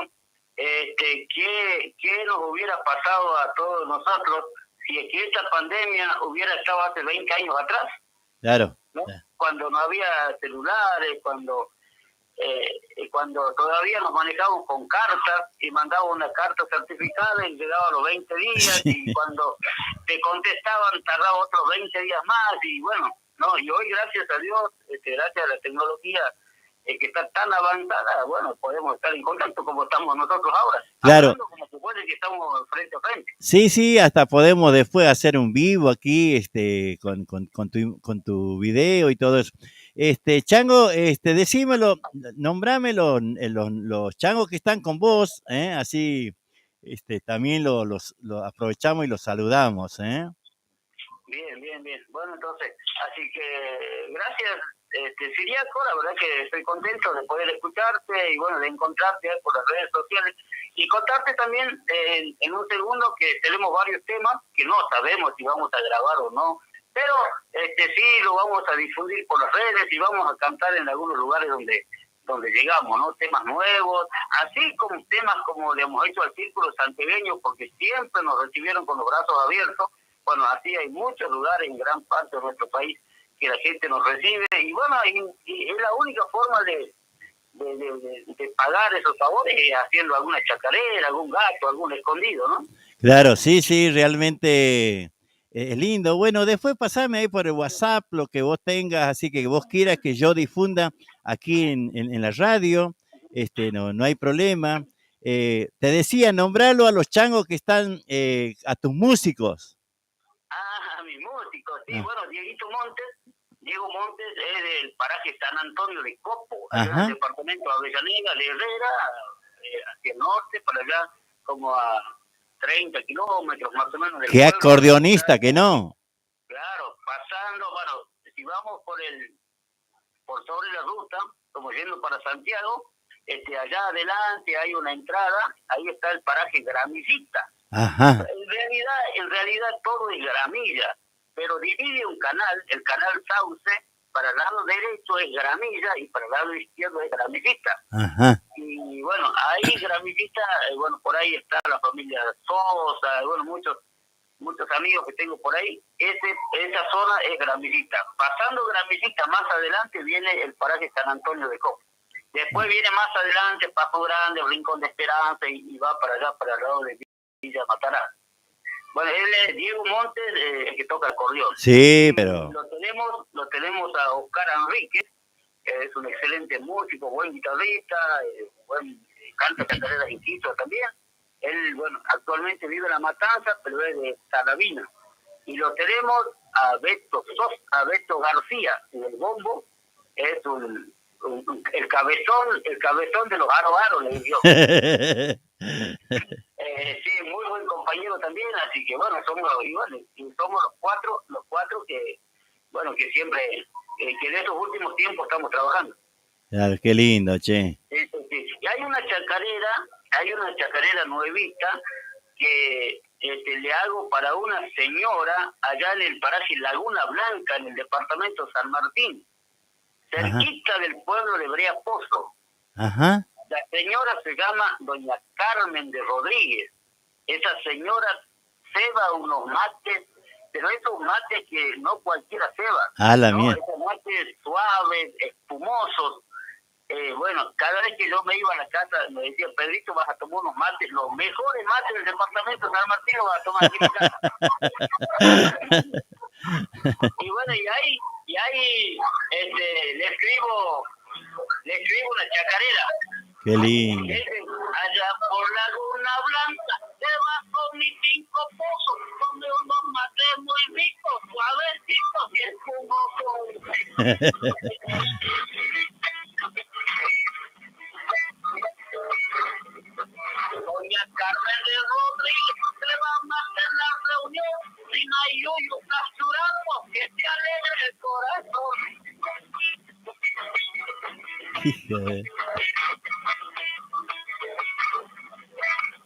qué nos hubiera pasado a todos nosotros si es que esta pandemia hubiera estado hace 20 años atrás. Claro. ¿No? Cuando no había celulares, cuando todavía nos manejábamos con cartas y mandábamos una carta certificada y llegaba a los 20 días y cuando te contestaban tardaba otros 20 días más y bueno, no, y hoy gracias a Dios, gracias a la tecnología que está tan avanzada, bueno, podemos estar en contacto como estamos nosotros ahora. Claro. Como se puede que estamos frente a frente. Sí, hasta podemos después hacer un vivo aquí, con tu video y todo eso. Chango, decímelo, nombrame los changos que están con vos, así, también los aprovechamos y los saludamos, Bien. Bueno, entonces, así que gracias, Siriaco, la verdad que estoy contento de poder escucharte y bueno, de encontrarte por las redes sociales y contarte también en un segundo que tenemos varios temas que no sabemos si vamos a grabar o no, pero sí lo vamos a difundir por las redes y vamos a cantar en algunos lugares donde llegamos, ¿no? Temas nuevos, así como temas como le hemos hecho al Círculo Santiagueño, porque siempre nos recibieron con los brazos abiertos. Bueno, así hay muchos lugares en gran parte de nuestro país que la gente nos recibe y bueno, y es la única forma de pagar esos favores haciendo alguna chacarera, algún gato, algún escondido, ¿no? Claro, sí, realmente es lindo. Bueno, después pasame ahí por el WhatsApp lo que vos tengas, así que vos quieras que yo difunda aquí en la radio, no hay problema. Te decía, nombrarlo a los changos que están, a tus músicos. Mis músicos, sí, bueno, Diego Montes es del paraje San Antonio de Copo, allá en el departamento de Avellaneda, de Herrera, hacia el norte, para allá como a 30 kilómetros más o menos. ¡Qué acordeonista que no! Claro, pasando, bueno, si vamos por sobre la ruta, como yendo para Santiago, allá adelante hay una entrada, ahí está el paraje Gramillita. Ajá. En realidad todo es Gramilla, pero divide un canal, el canal Sauce, para el lado derecho es Gramilla y para el lado izquierdo es Gramillita. Ajá. Y bueno, ahí Gramillita, bueno, por ahí está la familia Sosa, bueno, muchos amigos que tengo por ahí, esa zona es Gramillita. Pasando Gramillita, más adelante viene el paraje San Antonio de Copo. Después viene más adelante Paso Grande, Rincón de Esperanza y va para allá, para el lado de Villa Matará. Bueno, él es Diego Montes, el que toca acordeón. Sí, pero... Lo tenemos a Oscar Enríquez, que es un excelente músico, buen guitarrista, canta chacareras inquistas también. Él, bueno, actualmente vive en La Matanza, pero es de Salavina. Y lo tenemos a Beto García, en el bombo. Es el cabezón de los aro, le digo. Sí, muy buen compañero también, así que bueno, somos los cuatro que, bueno, que siempre, que en estos últimos tiempos estamos trabajando. Claro, qué lindo, che. Sí. Y hay una chacarera nuevita que le hago para una señora allá en el paraje Laguna Blanca, en el departamento San Martín, cerquita del pueblo de Brea Pozo. Ajá. La señora se llama doña Carmen de Rodríguez. Esa señora ceba unos mates, pero esos mates que no cualquiera ceba. Ah, la ¿no? mía. Esos mates suaves, espumosos. Bueno, cada vez que yo me iba a la casa me decía, Pedrito, vas a tomar unos mates, los mejores mates del departamento de San Martín los vas a tomar aquí en mi casa. Y bueno, y ahí le escribo una chacarera. Qué lindo. Allá por Laguna Blanca, debajo mis 5 pozos, donde unos mates muy ricos, suavecitos y espumosos. Doña Carmen de Rodríguez, te vamos a hacer la reunión, sin ayuyo, capturamos, que te alegre el corazón.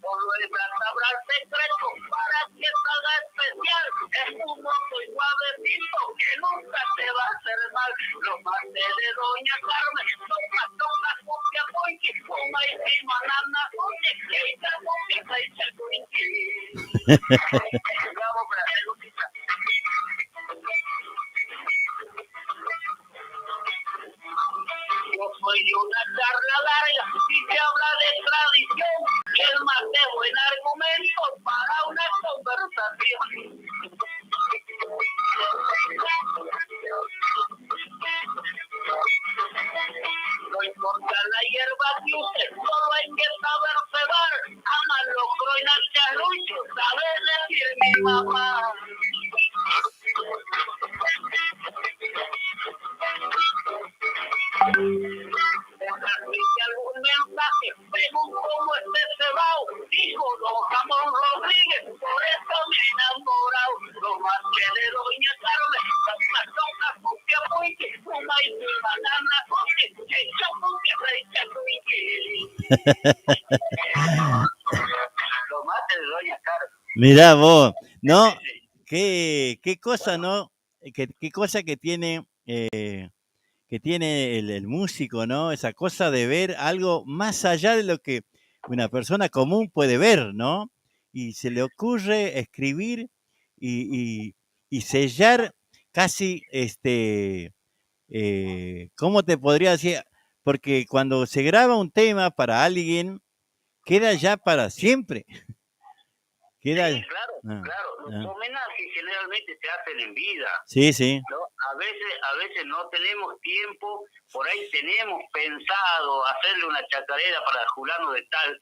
Solo el sabrá el secreto para que salga especial, espumoso y suavecito, que nunca te va a hacer mal. Los mates de Doña Carmen son las copias pointy, como encima nana pointy, que ahorita pointy se dice pointy. Vamos para hacer un pizza. Yo soy de una charla larga y se habla de tradición, y el más de buen argumento para una conversación. No importa la hierba que use, solo hay que saber cebar. Ama locro y nacharrucho, sabe decir mi mamá. Dejarme algún mensaje, según cómo esté cebao, dijo don Ramón Rodríguez, por eso me he enamorado. Lo más que de Doña Carmen, las tontas cumbia puique, fuma y banana coque, echa cumbia, echa cumbia. Lo más de Doña Carmen. Mirá vos, ¿no? Qué cosa, ¿no? Qué cosa que tiene el músico, ¿no? Esa cosa de ver algo más allá de lo que una persona común puede ver, ¿no? Y se le ocurre escribir y sellar casi, ¿cómo te podría decir? Porque cuando se graba un tema para alguien, queda ya para siempre. Queda... Sí, claro. Los homenajes generalmente se hacen en vida. Sí. ¿No? A veces no tenemos tiempo, por ahí tenemos pensado hacerle una chacarera para fulano de tal,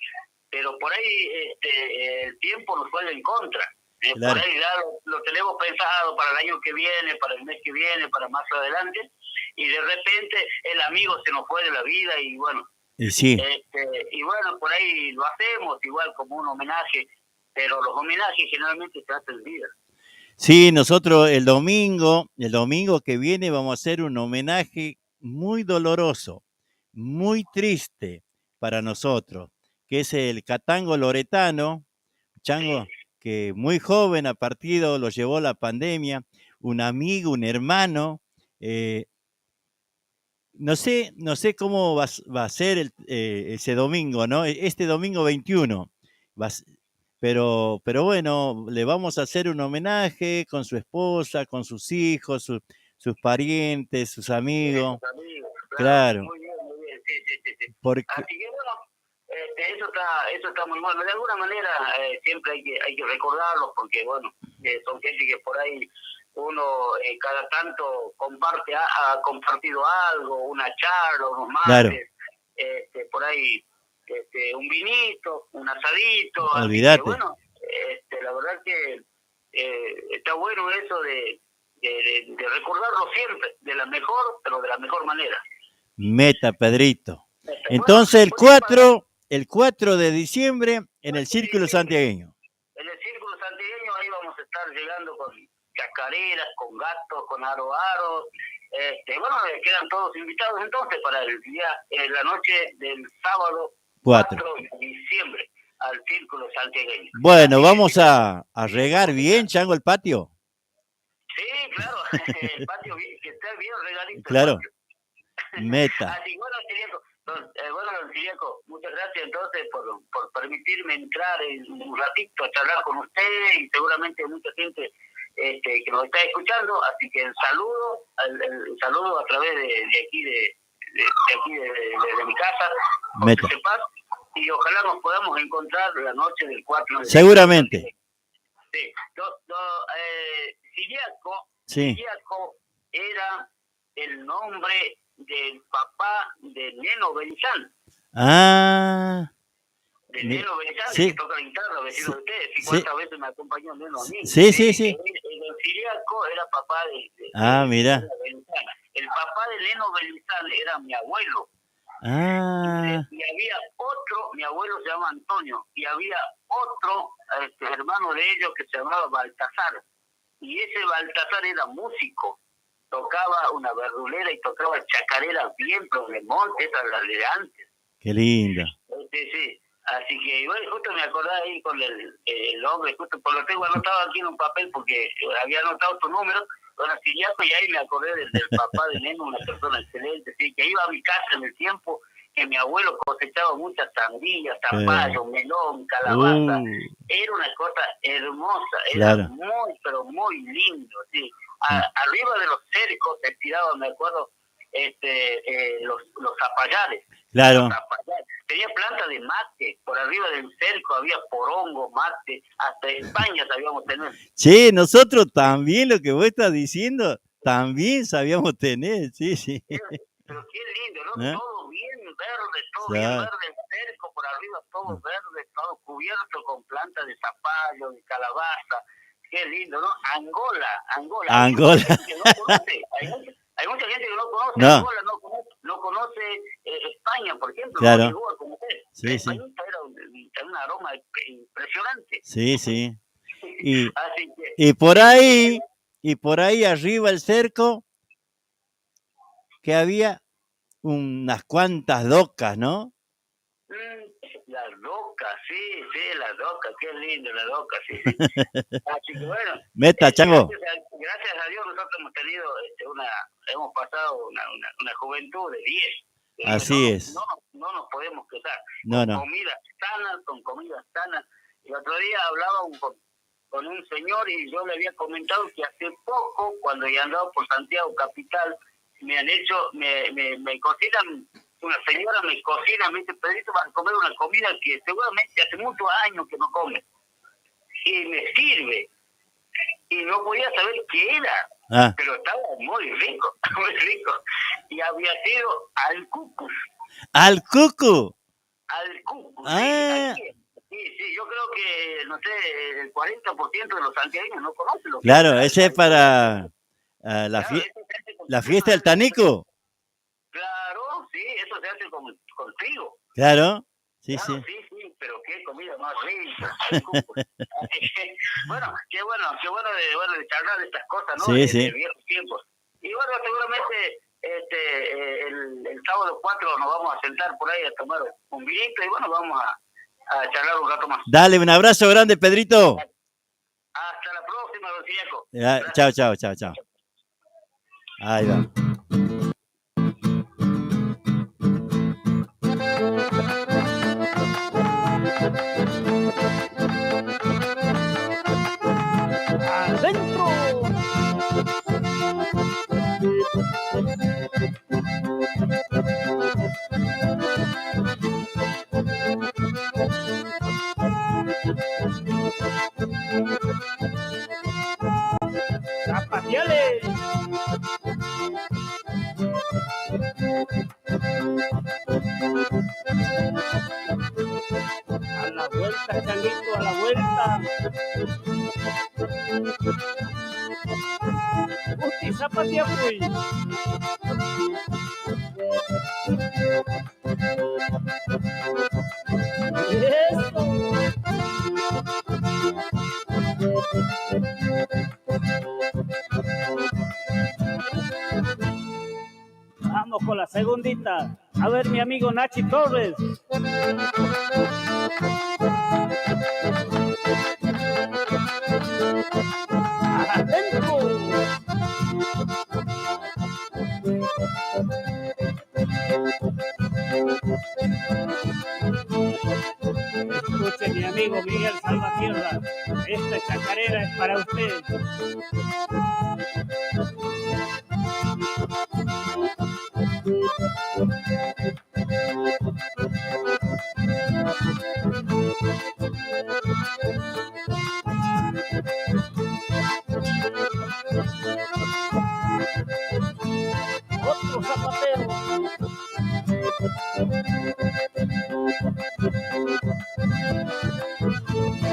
pero por ahí el tiempo nos juega en contra. Claro. Por ahí ya lo tenemos pensado para el año que viene, para el mes que viene, para más adelante, y de repente el amigo se nos fue de la vida y bueno. Sí. Y bueno, por ahí lo hacemos igual como un homenaje, pero los homenajes generalmente se hacen en vida. Sí, nosotros el domingo que viene vamos a hacer un homenaje muy doloroso, muy triste para nosotros, que es el Catango Loretano, chango que muy joven ha partido, lo llevó la pandemia, un amigo, un hermano, no sé cómo va a ser ese domingo, ¿no? Este domingo 21 pero bueno, le vamos a hacer un homenaje con su esposa, con sus hijos, sus parientes, sus amigos. Sí, sus amigos, claro. Muy bien, sí. Porque... Así que bueno, Eso está muy bueno. De alguna manera siempre hay que recordarlos porque, bueno, son gente que por ahí uno cada tanto ha compartido algo, una charla, unos mates, por ahí un vinito, un asadito. Olvídate. Bueno, la verdad que está bueno eso de recordarlo siempre, pero de la mejor manera. Meta, Pedrito. Entonces el 4 de diciembre en el Círculo Santiagueño. En el Círculo Santiagueño ahí vamos a estar llegando con chacareras, con gatos, con aro. Bueno, quedan todos invitados entonces para la noche del sábado 4 de diciembre al Círculo Santiagueño. Bueno, vamos a regar bien, Chango, el patio. Sí, claro, el patio que esté bien regadito. Claro. Meta. Así, bueno, don Siriaco, muchas gracias entonces por permitirme entrar un ratito a charlar con usted y seguramente mucha gente que nos está escuchando, así que el saludo a través de aquí de mi casa, Meta. y ojalá nos podamos encontrar la noche del 4 de Seguramente. Sí. Sí. Siriaco era el nombre del papá de Neno Belizán. Ah. De Neno Belizán, sí. que toca la guitarra, vecino de ustedes. ¿Y cuántas veces me acompañó Neno a mí? Sí. El Siriaco era papá de mira. Neno Belizán. El papá de Neno Belizán era mi abuelo. Ah. Y había otro, mi abuelo se llama Antonio, y había otro hermano de ellos que se llamaba Baltasar. Y ese Baltasar era músico. Tocaba una verdulera y tocaba chacarera bien, pero de monte, esas las de antes. Qué linda. Sí. Así que, bueno, justo me acordé ahí con el hombre, justo por lo tengo anotado aquí en un papel porque había anotado tu número, don Siriaco, y ahí me acordé del papá de Neno, una persona excelente, sí, que iba a mi casa en el tiempo que mi abuelo cosechaba muchas sandías, zapallo, melón, calabaza. Era una cosa hermosa, era muy, pero muy lindo, sí. Arriba de los cercos se tiraban, me acuerdo, los zapallares. Claro. Tenía planta de mate, por arriba del cerco había porongo, mate, hasta España sabíamos tener. Sí, nosotros también, lo que vos estás diciendo, también sabíamos tener, sí. Pero qué lindo, ¿no? Todo bien verde, bien verde, el cerco por arriba, todo verde, todo cubierto con plantas de zapallo, de calabaza. Qué lindo, ¿no? Angola. Hay mucha gente que no conoce, hay mucha gente que no conoce Angola, no conoce España, por ejemplo. Claro. No llegó a conocer. Sí. Españita era un aroma impresionante. Sí. Así que, y por ahí arriba el cerco, que había unas cuantas docas, ¿no? Las docas, sí, las docas, qué lindo las docas, sí. Así que bueno. Meta, Chango. Gracias a Dios nosotros hemos tenido hemos pasado una juventud de 10. Así es. No nos podemos quejar. No. Con comidas sanas. El otro día hablaba con un señor y yo le había comentado que hace poco, cuando he andado por Santiago Capital, me cocinan, una señora me cocina, me dice, Pedrito, vas a comer una comida que seguramente hace muchos años que no come. Y me sirve. Y no podía saber qué era, pero estaba muy rico. Y había sido alcucus. ¿Alcucu? Alcucus, sí, yo creo que, no sé, el 40% de los santiagueños no conocen lo que Claro, ese es para la fiesta del Tanico. Claro, sí, eso se hace con trigo. Claro, sí. Sí, pero qué comida más rica. Bueno, qué bueno de charlar de estas cosas, ¿no? Sí. De viejos tiempos. Y bueno, seguramente el sábado 4 nos vamos a sentar por ahí a tomar un vinito y bueno, vamos a charlar un rato más. Dale, un abrazo grande, Pedrito. Hasta la próxima, don Siriaco. Chao. Ahí va. ¡Adentro! la vuelta. Usti, zapatea muy. Eso. Vamos con la segundita. A ver, mi amigo Nachi Torres. ¡Atento! Escuche, mi amigo Miguel Salvatierra. Esta chacarera es para usted. Otro zapatero.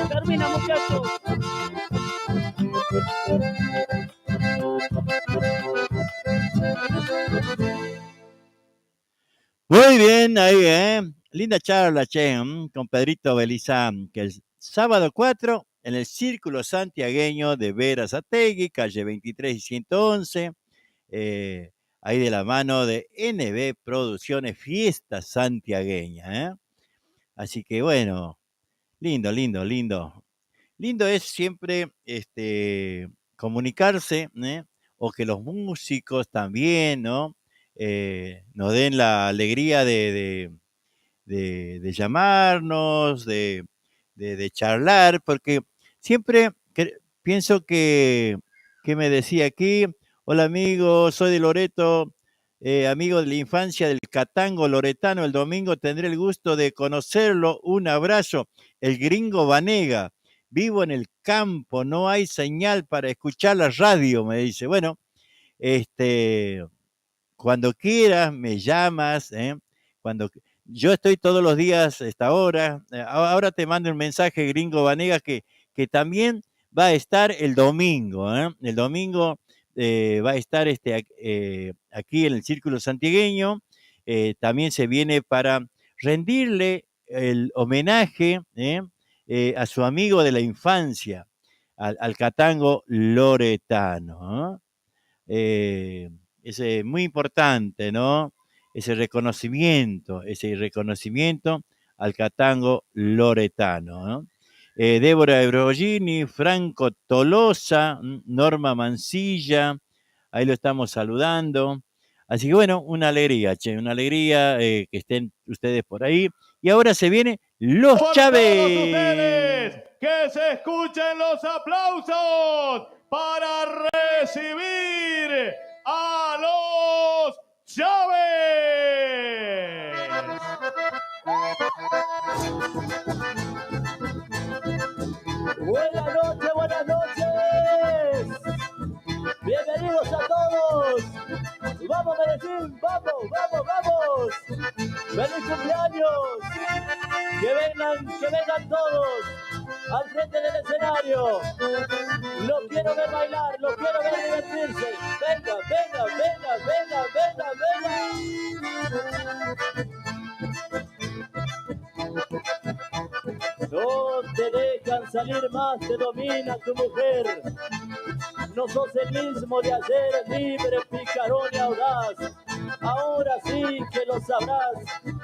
Termina, muchachos. Muy bien, ahí, linda charla, che, con Pedrito Belizán, que el sábado 4 en el Círculo Santiagueño de Berazategui, calle 23 y 111, ahí de la mano de NB Producciones Fiesta Santiagueña, ¿eh? Así que bueno, lindo, lindo, lindo. Lindo es siempre comunicarse, ¿eh? O que los músicos también, ¿no? Nos den la alegría de llamarnos, de charlar, porque siempre pienso que me decía aquí, hola amigo, soy de Loreto, amigo de la infancia del Catango loretano, el domingo tendré el gusto de conocerlo, un abrazo, el gringo Vanega, vivo en el campo, no hay señal para escuchar la radio, me dice, bueno, cuando quieras me llamas, cuando yo estoy todos los días a esta hora. Ahora te mando un mensaje, gringo Vanega, que también va a estar el domingo. El domingo va a estar aquí en el Círculo Santiagueño. También se viene para rendirle el homenaje a su amigo de la infancia, al Catango loretano. Es muy importante, ¿no? Ese reconocimiento al Catango loretano, ¿no? Débora Ebrogini, Franco Tolosa, Norma Mancilla, ahí lo estamos saludando. Así que bueno, una alegría, una alegría que estén ustedes por ahí. Y ahora se viene Los Por Chávez. todos ustedes, que se escuchen los aplausos para recibir a los Chávez. Buenas noches, buenas noches. Bienvenidos a todos. Vamos, Medellín, vamos, vamos, vamos. ¡Feliz cumpleaños! Que vengan todos al frente del escenario. Los quiero ver bailar, los quiero ver divertirse. Venga, venga, venga, venga, venga, venga. No te dejan salir más, te domina tu mujer. No sos el mismo de ayer, libre, picarón y audaz. Ahora sí que lo sabrás,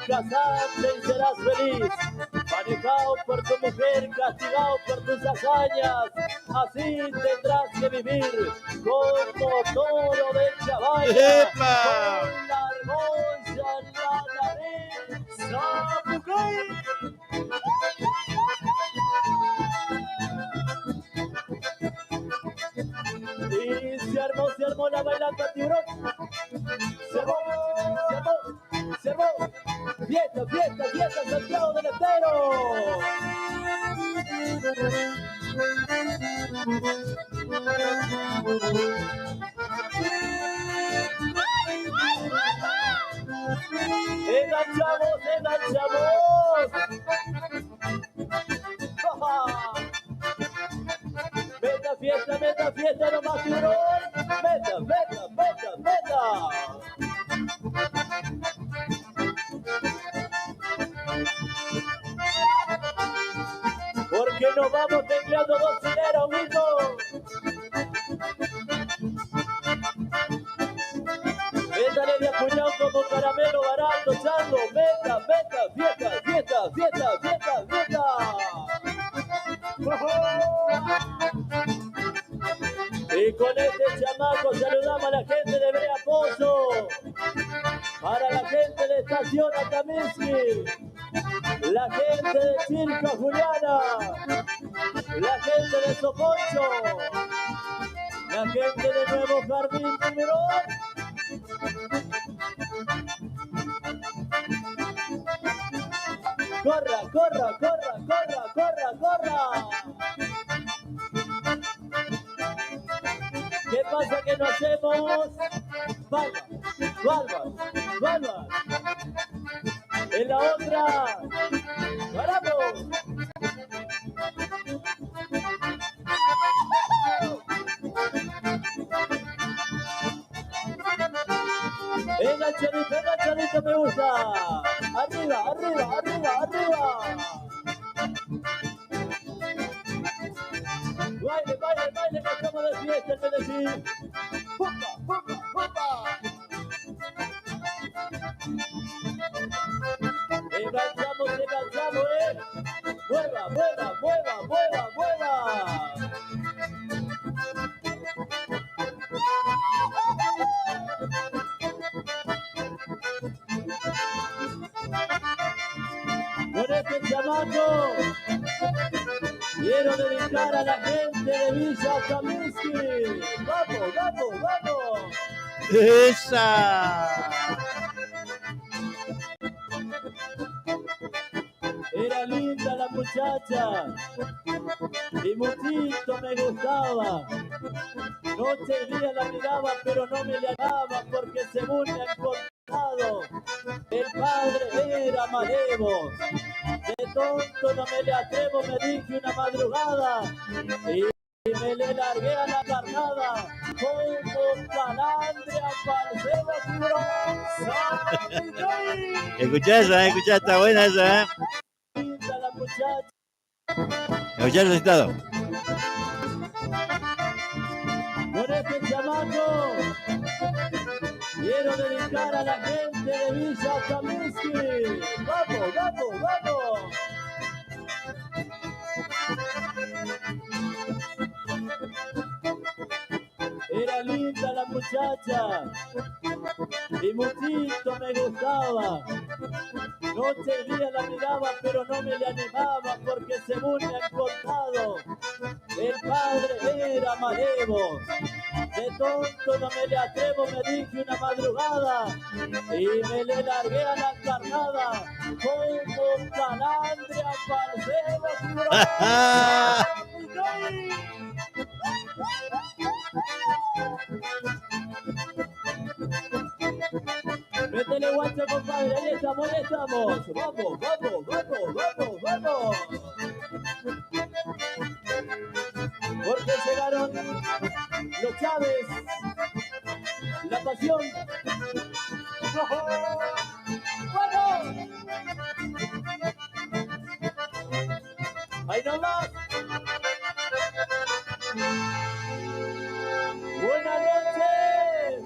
casate y serás feliz. Manejado por tu mujer, castigado por tus hazañas. Así tendrás que vivir como toro de Chavalla. Con la argolla en la nariz. ¡Sapucay! Y se armó la bailanta tiburón. Se armó. Fiesta, fiesta, fiesta, Santiago del Estero. Enganchamos. fiesta nomás, tiburón. Meta, meta, meta, meta. Porque nos vamos tecleando dos hileras, Huito. Métale de apuñado como caramelo barato, chango. Meta, meta, fiesta, fiesta, fiesta, fiesta, fiesta. Y con este chamaco saludamos a la gente de Brea Pozo. Para la gente de Estación Atamisqui. La gente de Chilca Juliana. La gente de Soponcho. La gente de Nuevo Jardín Tiburón. Corra, corra, corra, corra, corra, corra. ¿Qué pasa que no hacemos? Palmas, palmas, palmas. En la otra. ¡Paramos! Enganchadito, me gusta. Arriba, arriba, arriba, arriba. Baile, baile, baile, que estamos de fiesta en Medellín. ¡Pumba, pumba, pumba! Enganchamos, Mueva, mueva, mueva, mueva, mueva. Con este chamaco quiero dedicar a la gente de Villa Atamisqui. ¡Vamos, vamos, vamos! ¡Esa! Era linda la muchacha y muchito me gustaba. Noche y día la miraba, pero no me le daba porque según me han contado, el padre era malevo. De tonto no me le atrevo, me dije una madrugada y me le largué a la carnada como calandria, parcero, tiburón. Escuchá esa, está buena esa, Linda la muchacha. Escuchá el resultado. Con este chamaco quiero dedicar a la gente de Villa Atamisqui. ¡Vamos, vamos, vamos! Era linda la muchacha y muchito me gustaba. Noche y día la miraba, pero no me le animaba porque según me han contado, el padre era malevo. De tonto no me le atrevo, me dije una madrugada y me le largué a la carnada como calandria, parcero, métele guacho, compadre, ahí estamos, ahí estamos. Vamos, vamos, vamos, vamos, vamos. Porque llegaron los Chávez, la pasión. ¡Vamos! Ahí nomás. Buenas noches.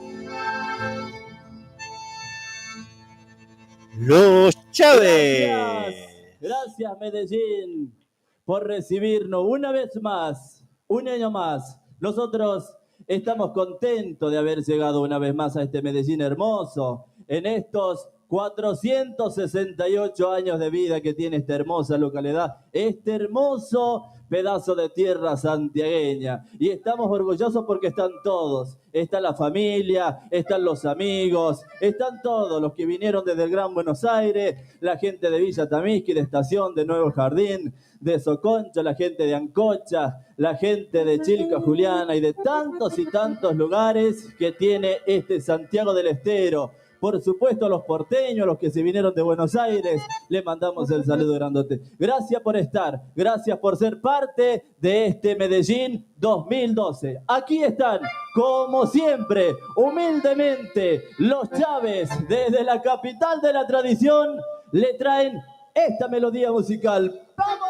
Los Chávez. Gracias Medellín por recibirnos una vez más, un año más. Nosotros estamos contentos de haber llegado una vez más a este Medellín hermoso en estos 468 años de vida que tiene esta hermosa localidad, este hermoso pedazo de tierra santiagueña. Y estamos orgullosos porque están todos. Está la familia, están los amigos, están todos los que vinieron desde el Gran Buenos Aires, la gente de Villa Atamisqui, de Estación, de Nuevo Jardín, de Soconcha, la gente de Ancocha, la gente de Chilca Juliana y de tantos y tantos lugares que tiene este Santiago del Estero. por supuesto a los porteños, a los que se vinieron de Buenos Aires, le mandamos el saludo grandote. Gracias por estar, gracias por ser parte de este Medellín 2012. Aquí están, como siempre, humildemente, los Chávez, desde la capital de la tradición, le traen esta melodía musical. ¡Vamos!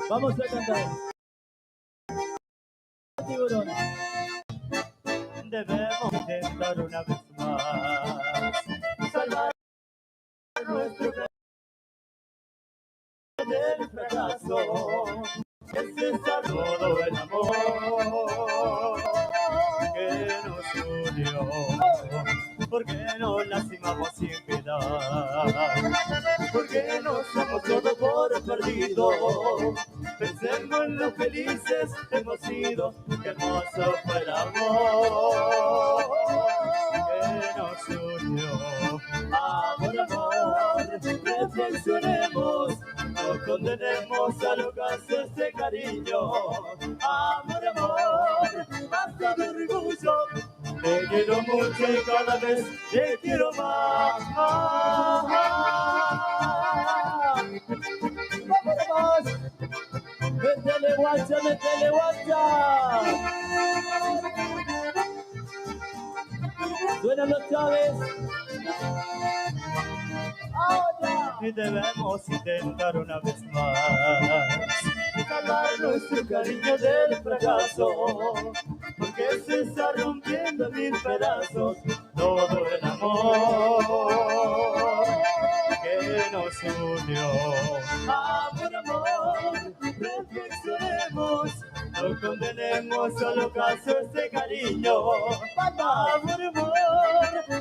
Vamos a cantar. Tiburón. Debemos intentar una vez más salvar nuestro del fracaso. Ese es todo el amor que nos unió. ¿Por qué nos lastimamos sin piedad? ¿Por qué nos damos todo por perdido? Pensemos en lo felices que hemos sido, qué hermoso fue el amor que nos unió. Amor, amor, reflexionemos, no condenemos al ocaso este cariño. Amor, amor, basta de orgullo. Te quiero mucho y cada vez te quiero más. ¡Vamos! ¡Métele guacha, métele guacha! Suenan los Chávez. ¡Ahora! Y debemos intentar una vez más salvar nuestro cariño del fracaso, porque se está rompiendo en mil pedazos todo el amor que nos unió. Amor, amor, reflexionemos, no condenemos al ocaso este cariño. Amor, amor,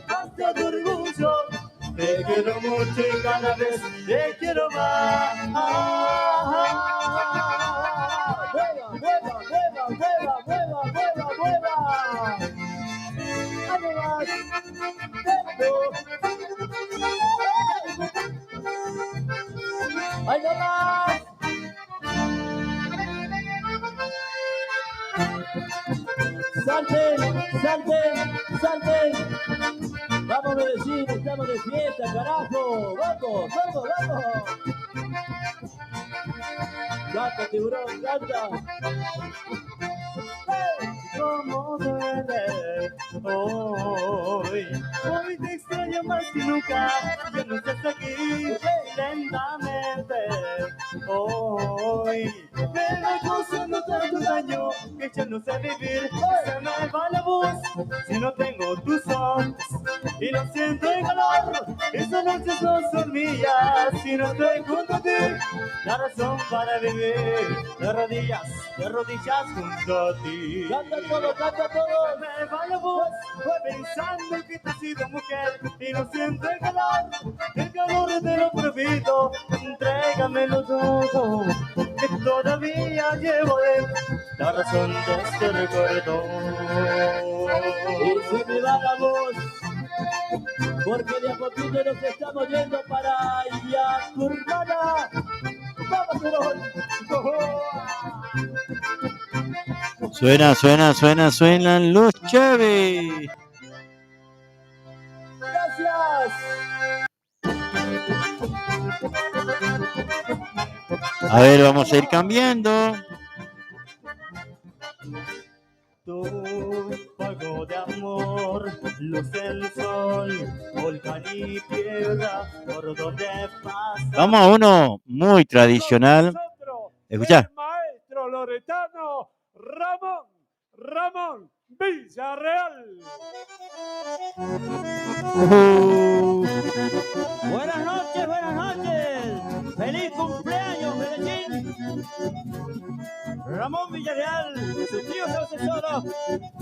basta de orgullo. Te quiero mucho y cada vez te quiero más. ¡Mueva, mueva, mueva, mueva, mueva, mueva, mueva! ¡Vamos! ¡Ahí nomás! ¡Salten, salten, salten! ¡Vamos Medellín! ¡Estamos de fiesta, carajo! ¡Vamos, vamos, vamos! ¡Canta, tiburón, canta! ¿Cómo duele hoy? Hoy te extraño más que nunca. Ya no estás aquí lentamente. Hoy me va causando tanto daño que ya no sé vivir. Se me va la voz si no tengo tus ojos. Y no siento el calor. Esas noches no son mías si no estoy junto a ti. La razón para vivir de rodillas junto a ti. ¡Canta todo, canta todo! Me va la voz pensando que te has sido mujer y no siento el calor te lo prohibido. Entrégamelo todo, que todavía llevo la razón de este recuerdo. Y se me va la voz, porque de a poquito nos estamos yendo para Yacurrana. ¡Vamos, Perón! Suenan los Chávez. ¡Gracias! A ver, vamos a ir cambiando. Tu fuego de amor, luz del sol, volcán y piedra, por donde pasa. Vamos a uno muy tradicional. Escuchá. El maestro loretano Ramón Villarreal. Buenas noches, buenas noches. Feliz cumpleaños, Medellín. Ramón Villarreal, su tío José Solo,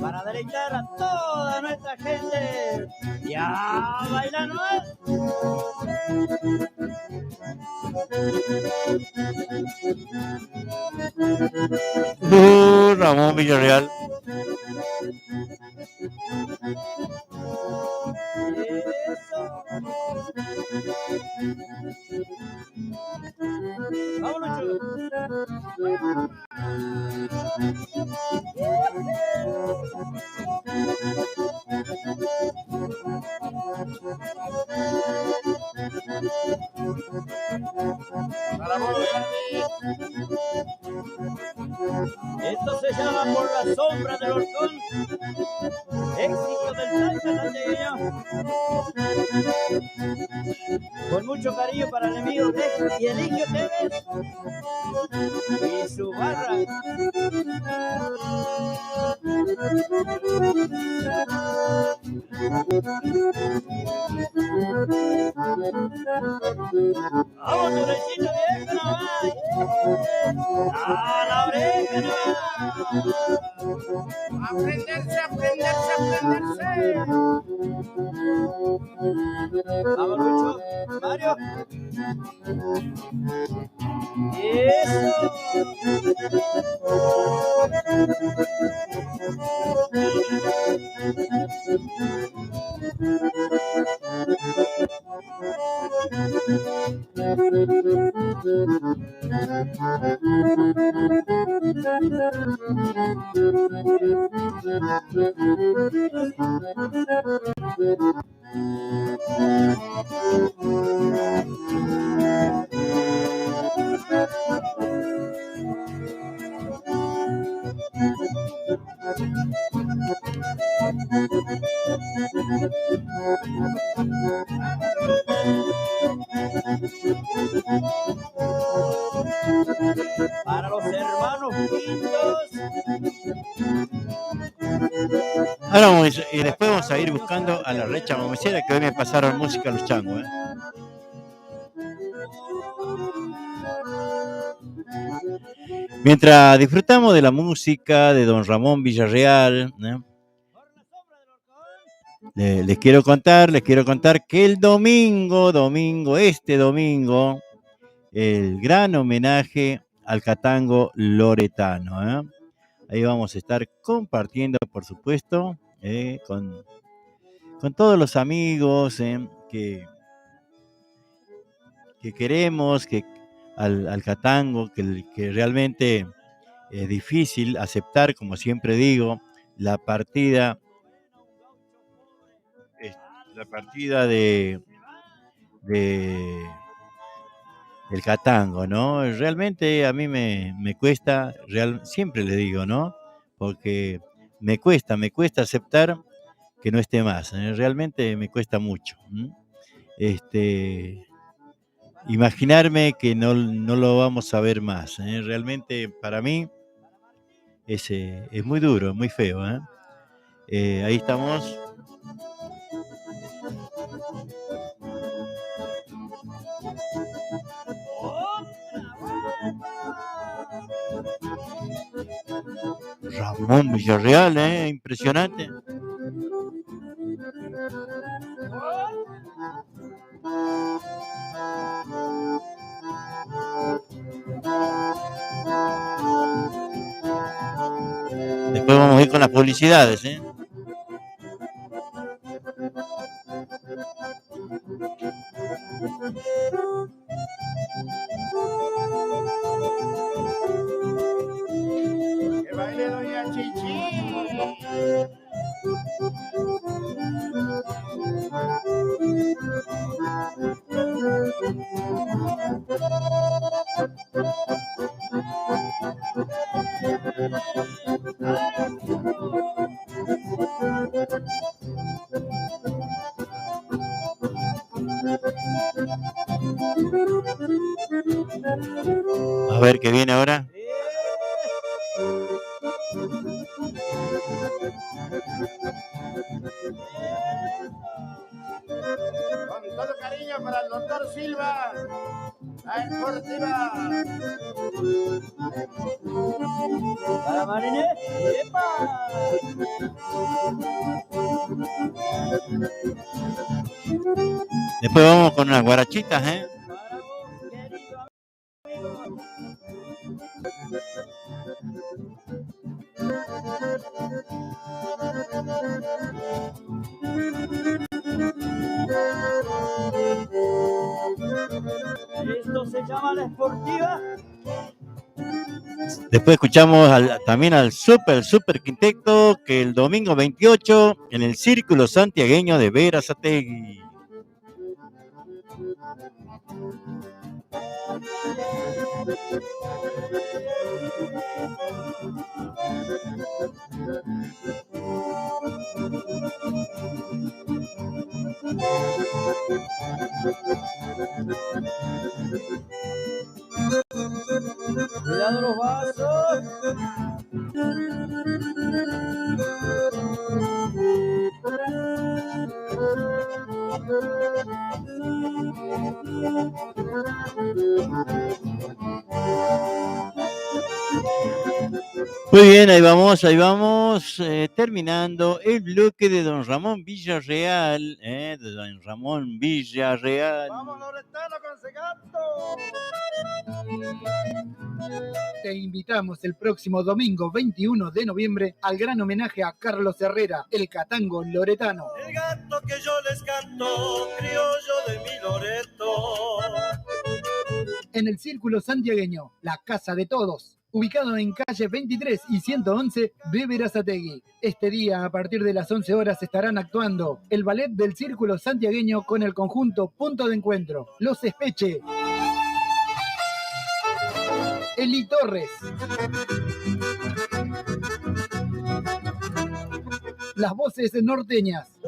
para deleitar a toda nuestra gente. Ya bailan más. Ramón Villarreal. Vámonos, esto se llama Por la sombra del horcón, éxito del Taita santiagueño. Con mucho cariño para el amigo de y Eligio Tevez y su barra. Vamos, tu recito viejo nomás. A la oreja nomás. Aprenderse, aprenderse, aprenderse. Vamos, Lucho. Mario. Eso. Para los hermanos Pintos. Ahora y después vamos a ir buscando a la Recha Mamecera, que hoy me pasaron música los changos. Mientras disfrutamos de la música de don Ramón Villarreal, les quiero contar que el este domingo, el gran homenaje al catango loretano. Ahí vamos a estar compartiendo, por supuesto, con todos los amigos que queremos al catango, que realmente es difícil aceptar, como siempre digo, la partida del catango, ¿no? Realmente a mí me cuesta, siempre le digo, ¿no? Porque me cuesta aceptar que no esté más, realmente me cuesta mucho. Imaginarme que no lo vamos a ver más, realmente para mí es muy duro, muy feo. Ahí estamos. Ramón Villarreal, impresionante. Después vamos a ir con las publicidades, Que baile doña Chichi. A ver qué viene ahora. Con todo cariño para el doctor Silva. La Deportiva. Para Mariné. ¡Epa! Después vamos con unas guarachitas, Esto se llama La Esportiva. Después escuchamos también al Super Quinteto, que el domingo 28 en el Círculo Santiagueño de Berazategui. Cuidado los vasos. Muy bien, ahí vamos, terminando el bloque de Don Ramón Villarreal, Vamos, Loretano, con ese gato. Te invitamos el próximo domingo 21 de noviembre al gran homenaje a Carlos Herrera, el catango loretano. El gato que yo les canto, criollo de mi Loreto. En el Círculo Santiagueño, la casa de todos, ubicado en calle 23 y 111 de Berazategui. Este día, a partir de las 11 horas, estarán actuando el ballet del Círculo Santiagueño con el conjunto Punto de Encuentro, Los Espeche, Eli Torres, las voces norteñas,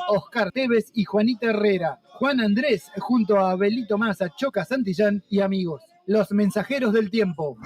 Oscar Tevez y Juanita Herrera, Juan Andrés junto a Abelito Massa, Choca Santillán y amigos, Los Mensajeros del Tiempo.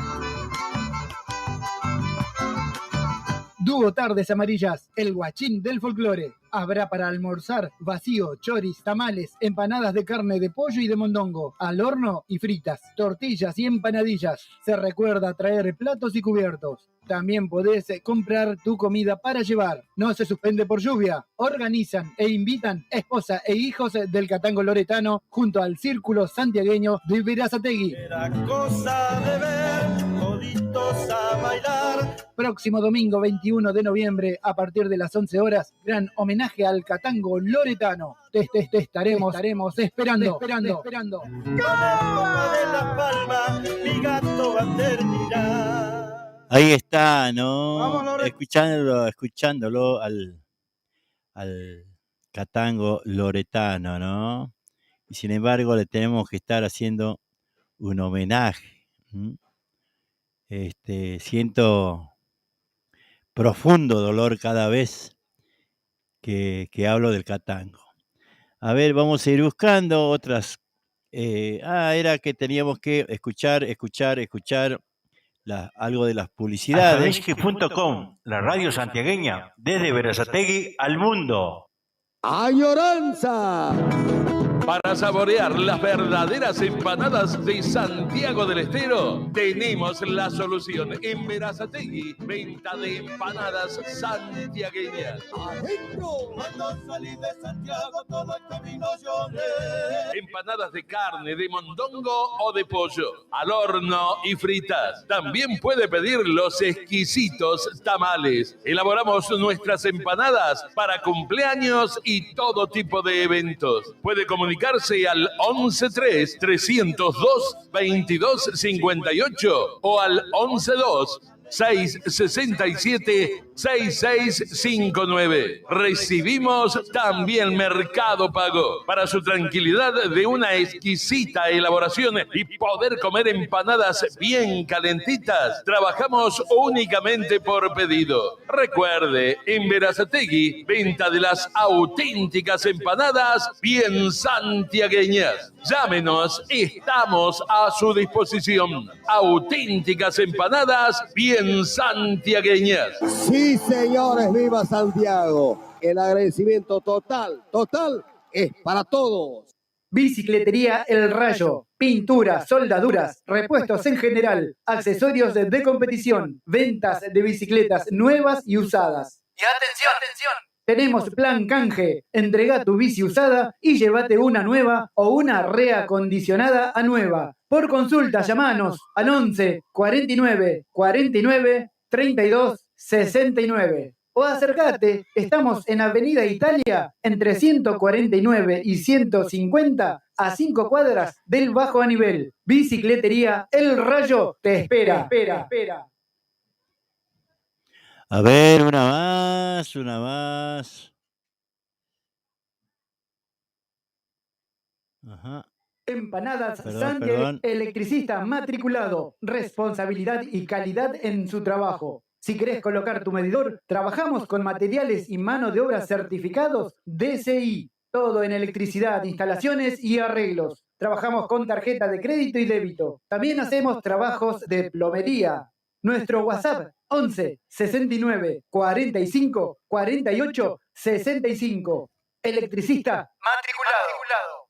Dúo Tardes Amarillas, el guachín del folclore. Habrá para almorzar vacío, choris, tamales, empanadas de carne de pollo y de mondongo, al horno y fritas, tortillas y empanadillas. Se recuerda traer platos y cubiertos. También podés comprar tu comida para llevar. No se suspende por lluvia. Organizan e invitan esposa e hijos del catango loretano junto al Círculo Santiagueño de Berazategui. Era cosa de ver toditos a bailar. Próximo domingo 21 de noviembre a partir de las 11 horas, gran homenaje al catango loretano. Te estaremos esperando. Con el Copa de la Palma, mi gato va a terminar. Ahí está, ¿no? Vamos, Escuchándolo al catango loretano, ¿no? Y sin embargo le tenemos que estar haciendo un homenaje. Siento profundo dolor cada vez que hablo del catango. A ver, vamos a ir buscando otras. Era que teníamos que escuchar algo de las publicidades. Alfabenchi.com, la radio santiagueña, desde Berazategui al mundo. ¡Añoranza! Para saborear las verdaderas empanadas de Santiago del Estero, tenemos la solución. En Berazategui, venta de empanadas santiagueñas. Adentro, cuando salí de Santiago, todo el camino lloré. Empanadas de carne, de mondongo o de pollo, al horno y fritas. También puede pedir los exquisitos tamales. Elaboramos nuestras empanadas para cumpleaños y todo tipo de eventos. Puede comunicarse al 113-302-2258 o al 112-667-6659. Recibimos también Mercado Pago. Para su tranquilidad de una exquisita elaboración y poder comer empanadas bien calentitas, trabajamos únicamente por pedido. Recuerde, en Berazategui, venta de las auténticas empanadas bien santiagueñas. Llámenos, estamos a su disposición. Auténticas empanadas bien santiagueñas. Sí, señores, viva Santiago. El agradecimiento total es para todos. Bicicletería El Rayo, pintura, soldaduras, repuestos en general, accesorios de competición, ventas de bicicletas nuevas y usadas. Y atención. Tenemos plan canje. Entrega tu bici usada y llévate una nueva o una reacondicionada a nueva. Por consulta, llamanos al 11 49 32 69. O acércate, estamos en Avenida Italia, entre 149 y 150, a 5 cuadras del Bajo a Nivel. Bicicletería El Rayo te espera. A ver, una más. Ajá. Empanadas Perdón, Sánchez, perdón. electricista matriculado, responsabilidad y calidad en su trabajo. Si querés colocar tu medidor, trabajamos con materiales y mano de obra certificados DCI. Todo en electricidad, instalaciones y arreglos. Trabajamos con tarjeta de crédito y débito. También hacemos trabajos de plomería. Nuestro WhatsApp 11 69 45 48 65. Electricista matriculado.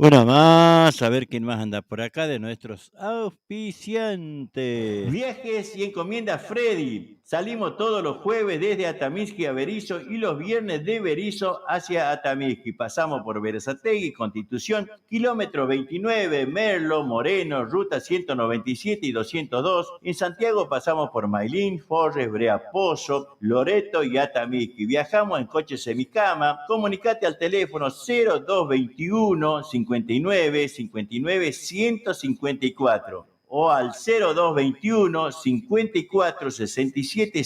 Una más, a ver quién más anda por acá de nuestros auspiciantes. Viajes y encomiendas Freddy. Salimos todos los jueves desde Atamisqui a Berisso y los viernes de Berisso hacia Atamisqui. Pasamos por Berazategui, Constitución, kilómetro 29, Merlo, Moreno, ruta 197 y 202. En Santiago pasamos por Mailín, Forres, Brea Pozo, Loreto y Atamisqui. Viajamos en coche semicama. Comunicate al teléfono 0221 59 59 154 o al 0221 54 67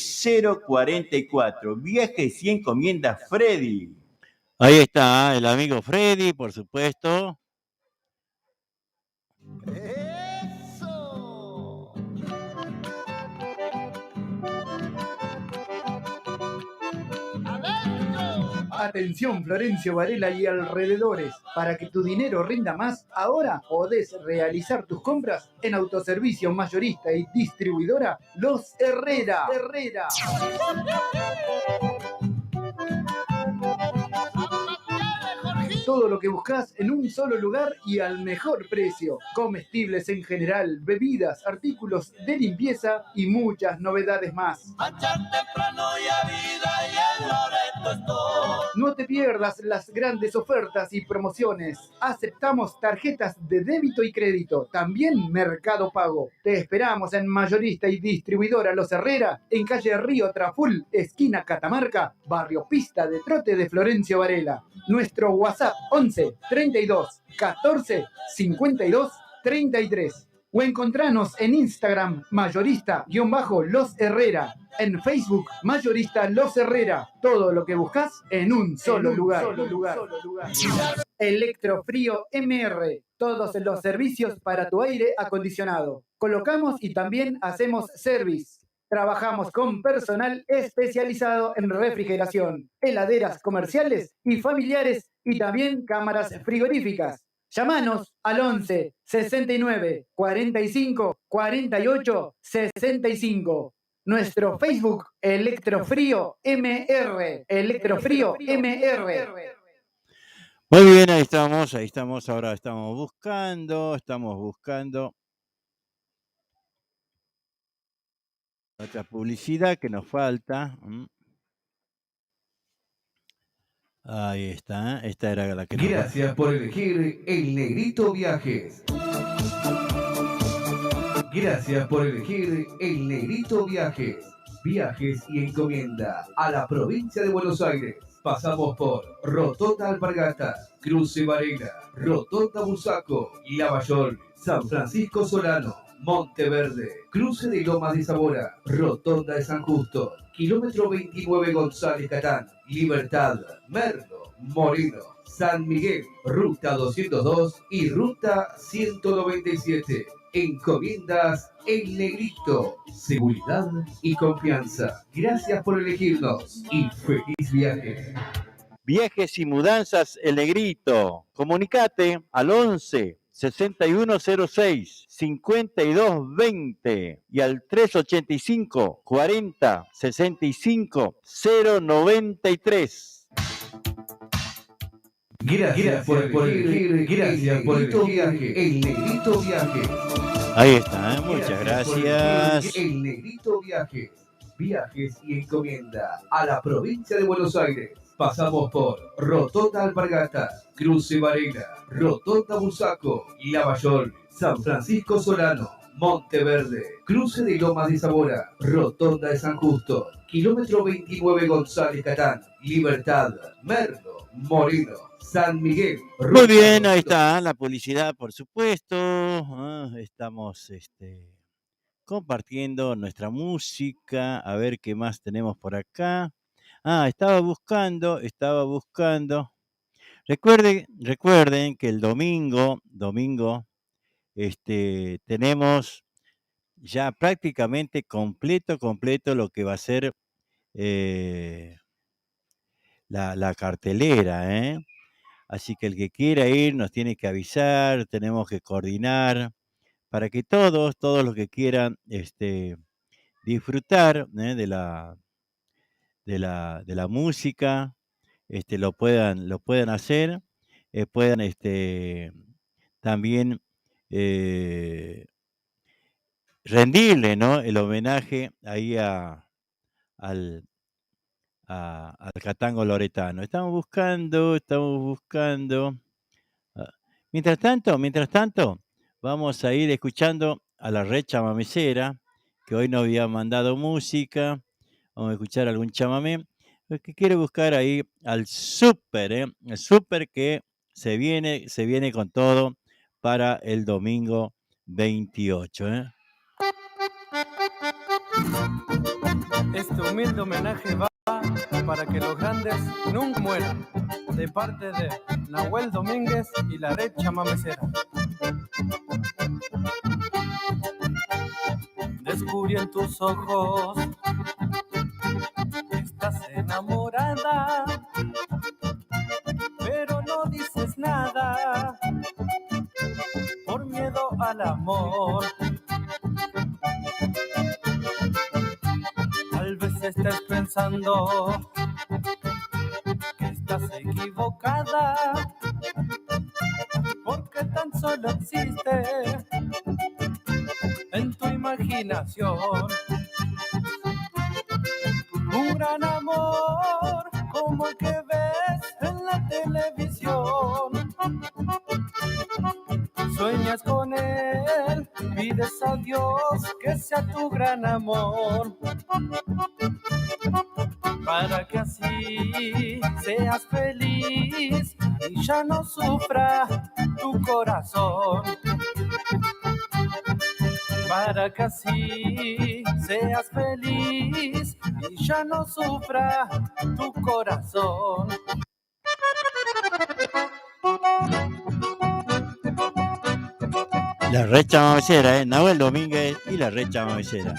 044. Viajes y encomiendas Freddy. Ahí está el amigo Freddy, por supuesto. Atención Florencio Varela y alrededores, para que tu dinero rinda más, ahora podés realizar tus compras en autoservicio mayorista y distribuidora Los Herrera. Todo lo que buscas en un solo lugar y al mejor precio. Comestibles en general, bebidas, artículos de limpieza y muchas novedades más. No te pierdas las grandes ofertas y promociones. Aceptamos tarjetas de débito y crédito, también Mercado Pago. Te esperamos en mayorista y distribuidora Los Herrera, en calle Río Traful, esquina Catamarca, barrio Pista de Trote de Florencio Varela. Nuestro WhatsApp 11 32 14 52 33. O encontranos en Instagram mayorista-Los Herrera. En Facebook mayorista Los Herrera. Todo lo que buscas en un solo lugar. Electrofrío MR. Todos los servicios para tu aire acondicionado. Colocamos y también hacemos service. Trabajamos con personal especializado en refrigeración, heladeras comerciales y familiares y también cámaras frigoríficas. Llámanos al 11 69 45 48 65. Nuestro Facebook Electrofrío MR. Electrofrío MR. Muy bien, ahí estamos. Ahora estamos buscando. Otra publicidad que nos falta. Ahí está. Esta era la que nos Gracias por elegir El Negrito Viajes. Gracias por elegir El Negrito Viajes. Viajes y encomienda a la provincia de Buenos Aires. Pasamos por Rotonda Alpargatas, Cruce Varela, Rotonda Busaco, Lavallol, San Francisco Solano, Monteverde, Cruce de Lomas de Zamora, Rotonda de San Justo, kilómetro 29 González Catán, Libertad, Merlo, Moreno, San Miguel, Ruta 202 y Ruta 197. Encomiendas El Negrito, seguridad y confianza. Gracias por elegirnos y feliz viaje. Viajes y mudanzas El Negrito. Comunicate al 11 6106 5220 y al 385 40 65 093. Gracias por elegir viaje. El Negrito Viaje. Ahí está, muchas gracias. El Negrito Viajes. Viajes y encomienda a la provincia de Buenos Aires. Pasamos por Rotonda Alpargatas, Cruce Varela, Rotonda Busaco, Lavallol, San Francisco Solano, Monteverde, cruce de Lomas de Zamora, Rotonda de San Justo, kilómetro 29 González Catán, Libertad, Merlo, Moreno, San Miguel. Muy bien, ahí está la publicidad, por supuesto. Estamos compartiendo nuestra música. A ver qué más tenemos por acá. Estaba buscando. Recuerden que el domingo, tenemos ya prácticamente completo lo que va a ser la cartelera, ¿eh? Así que el que quiera ir nos tiene que avisar, tenemos que coordinar para que todos los que quieran disfrutar, ¿eh? de la música, lo puedan hacer, puedan también rendirle, ¿no? el homenaje ahí al Catango Loretano. Estamos buscando. Mientras tanto, vamos a ir escuchando a la Red Chamamecera, que hoy nos había mandado música. Vamos a escuchar algún chamamé. Lo que quiero buscar ahí al Súper, el Súper que se viene con todo para el domingo 28, Este humilde homenaje va para que los grandes nunca mueran, de parte de Nahuel Domínguez y la Red Chamamecera. Descubrí en tus ojos que estás enamorada, pero no dices nada por miedo al amor. Tal vez estés pensando que estás equivocada, porque tan solo existe en tu imaginación un gran amor como el que ves en la televisión. Sueñas con él, pides a Dios que sea tu gran amor, para que así seas feliz y ya no sufra tu corazón. Para que así seas feliz y ya no sufra tu corazón. La Red Chamamecera, Nahuel Domínguez y la Red Chamamecera.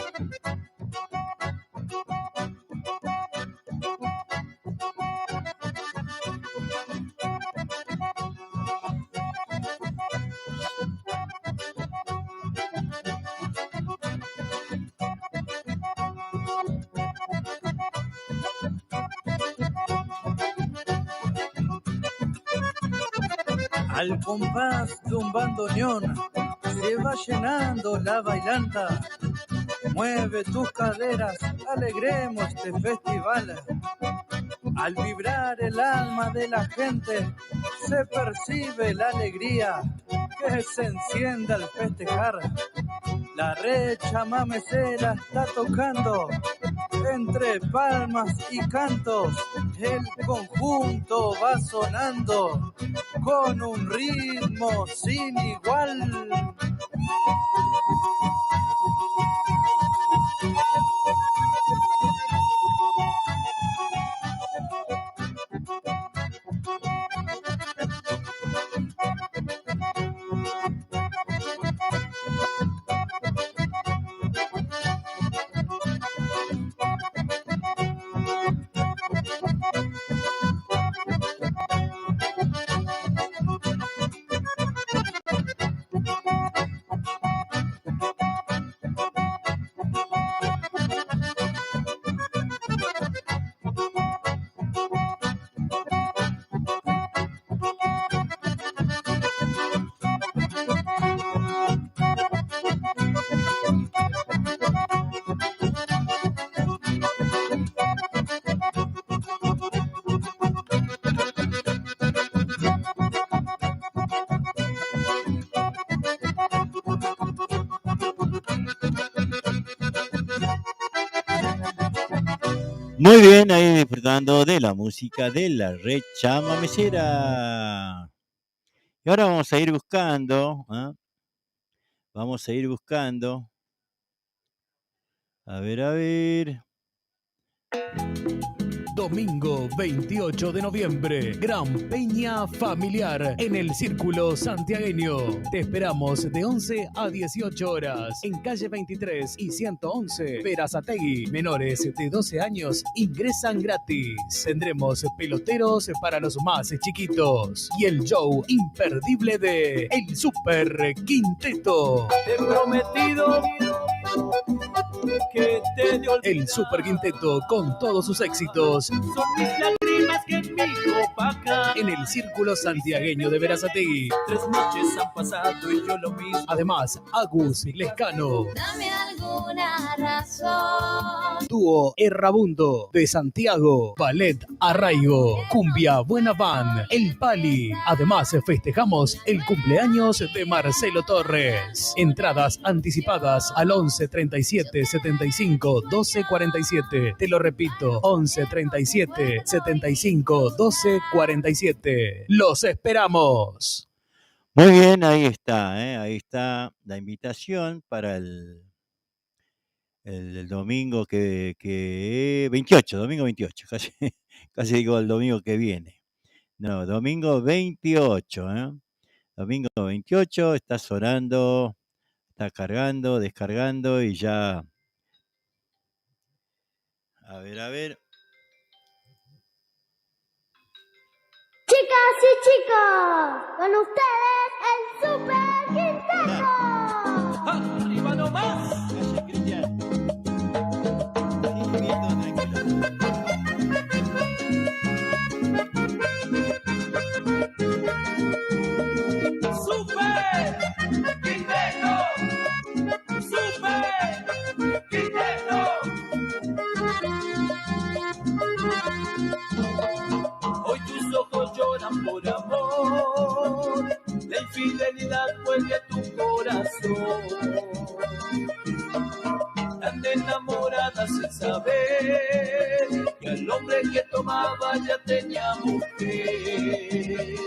Al compás de un bandoneón se va llenando la bailanta. Mueve tus caderas, alegremos este festival. Al vibrar el alma de la gente se percibe la alegría que se enciende al festejar. La Red Chamamecera está tocando entre palmas y cantos. El conjunto va sonando con un ritmo sin igual. Muy bien, ahí disfrutando de la música de la Red Chamamecera. Y ahora vamos a ir buscando, ¿ah? Vamos a ir buscando. A ver. Domingo 28 de noviembre, Gran Peña Familiar en el Círculo Santiagueño. Te esperamos de 11 a 18 horas en calle 23 y 111, Berazategui. Menores de 12 años ingresan gratis. Tendremos peloteros para los más chiquitos y el show imperdible de El Super Quinteto. Te he prometido que te dio El Super Quinteto con todos sus éxitos son mis lágrimas que en mi copa caen. en el Círculo Santiagueño de Berazategui. 3 noches han pasado y yo lo mismo. Además, Agus Lescano, Dame alguna razón. Dúo Errabundo de Santiago, Ballet Arraigo, Cumbia Buena Van, El Pali. Además, festejamos el cumpleaños de Marcelo Torres. Entradas anticipadas al 11 37 75 12 47. Te lo repito, 11 37 75 12 47. ¡Los esperamos! Muy bien, ahí está, ahí está la invitación para el domingo que 28, domingo 28, casi digo el domingo que viene. No, domingo 28, Domingo 28, está sonando, está cargando, descargando y ya. A ver. Chicas y chicos, con ustedes el Super Quinteto. ¡Arriba nomás! ¡Super Quinteto! ¡Super Quinteto! Hoy tus ojos lloran por amor, la infidelidad vuelve a tu corazón. Tan enamorada sin saber que al hombre que tomaba ya tenía mujer.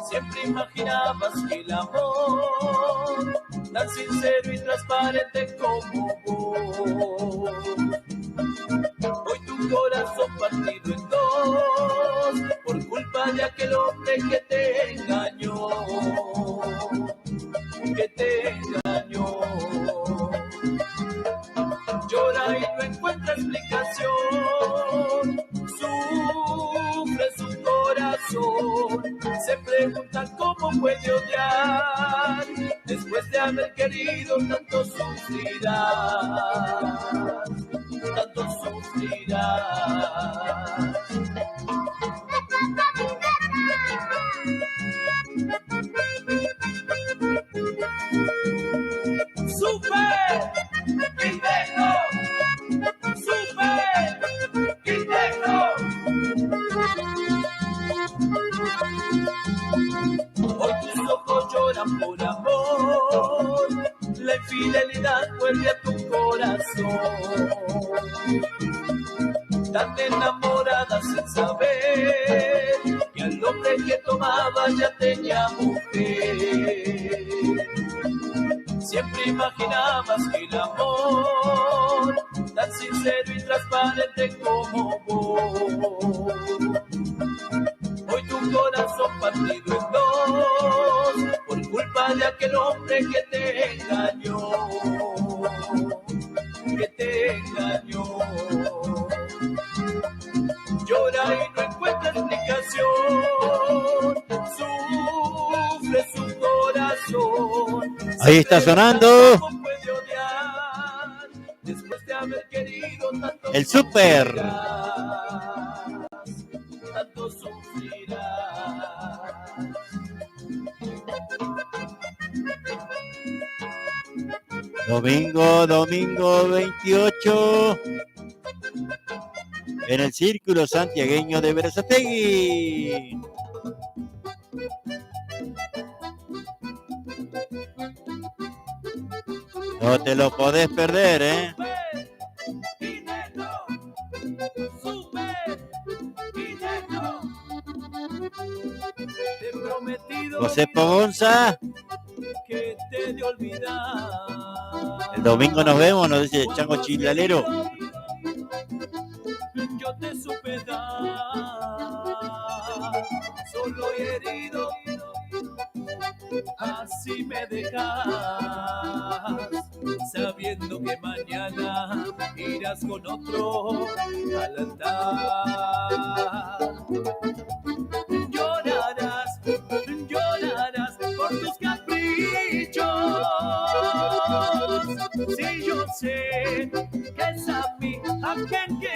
Siempre imaginabas que el amor, tan sincero y transparente como vos, hoy tu corazón partido en dos, por culpa de aquel hombre que te engañó, Llora y no encuentra explicación, sufre su corazón, se pregunta cómo puede odiar, después de haber querido tanto sufrirá. Super Quinteto, Super Quinteto. Hoy tus ojos lloran por amor, la infidelidad vuelve a tu corazón. Tan enamorada sin saber que al hombre que tomaba ya tenía mujer. Siempre imaginabas que el amor, tan sincero y transparente como vos, hoy tu corazón partido en dos, por culpa de aquel hombre que te engañó. Llora y no encuentra explicación, sufre su corazón. Ahí está sonando Después de haber querido tanto el Super. Tanto sufrirá. Domingo 28 en el Círculo Santiagueño de Berazategui. No te lo podés perder, José Pogonza. Que te de olvidar. El domingo nos vemos, nos dice Chango Chilalero. Yo te supe dar, solo y herido, así me dejas, sabiendo que mañana irás con otro al altar. Llorarás, llorarás por tus caprichos, si yo sé que es a mí a quien quieres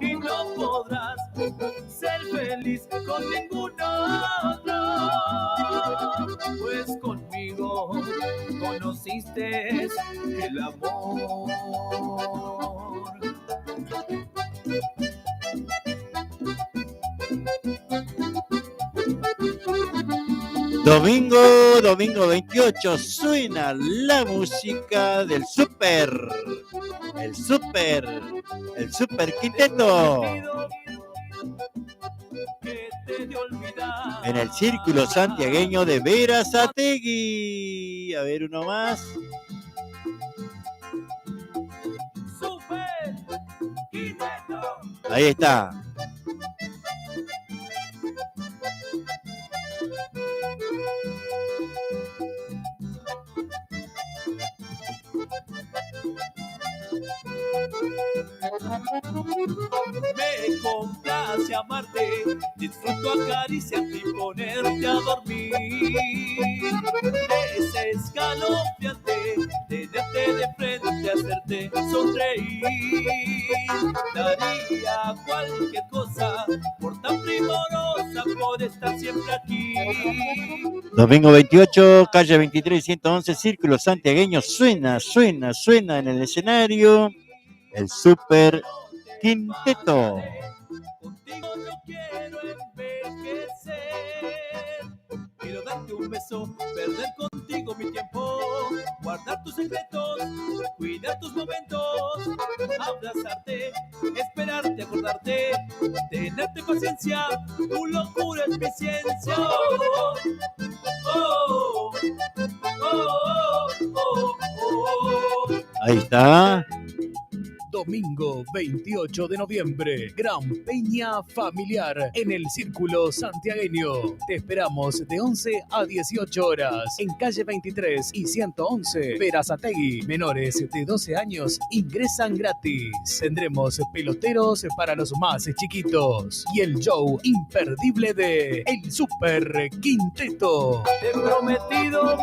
y no podrás ser feliz con ningún otro, pues conmigo conociste el amor. Domingo 28, suena la música del el Super Quinteto. En el Círculo Santiagueño de Berazategui. A ver, uno más. Ahí está. Me complace amarte, disfruto acariciarte y ponerte a dormir. Es escalofriante tenerte de frente, hacerte sonreír. Daría cualquier cosa por tan primorosa, por estar siempre aquí. Domingo 28, calle 23 111, Círculo Santiagueño. Suena en el escenario el Super Quinteto. Contigo no quiero envejecer, quiero darte un beso, perder contigo mi tiempo, guardar tus secretos, cuidar tus momentos, abrazarte, esperarte, acordarte, tenerte paciencia, tu locura es mi ciencia. Oh, oh, oh, oh, oh. Ahí está. Domingo 28 de noviembre, Gran Peña Familiar en el Círculo Santiagueño. Te esperamos de 11 a 18 horas en calle 23 y 111, Berazategui. Menores de 12 años ingresan gratis. Tendremos peloteros para los más chiquitos y el show imperdible de El Super Quinteto. Te he prometido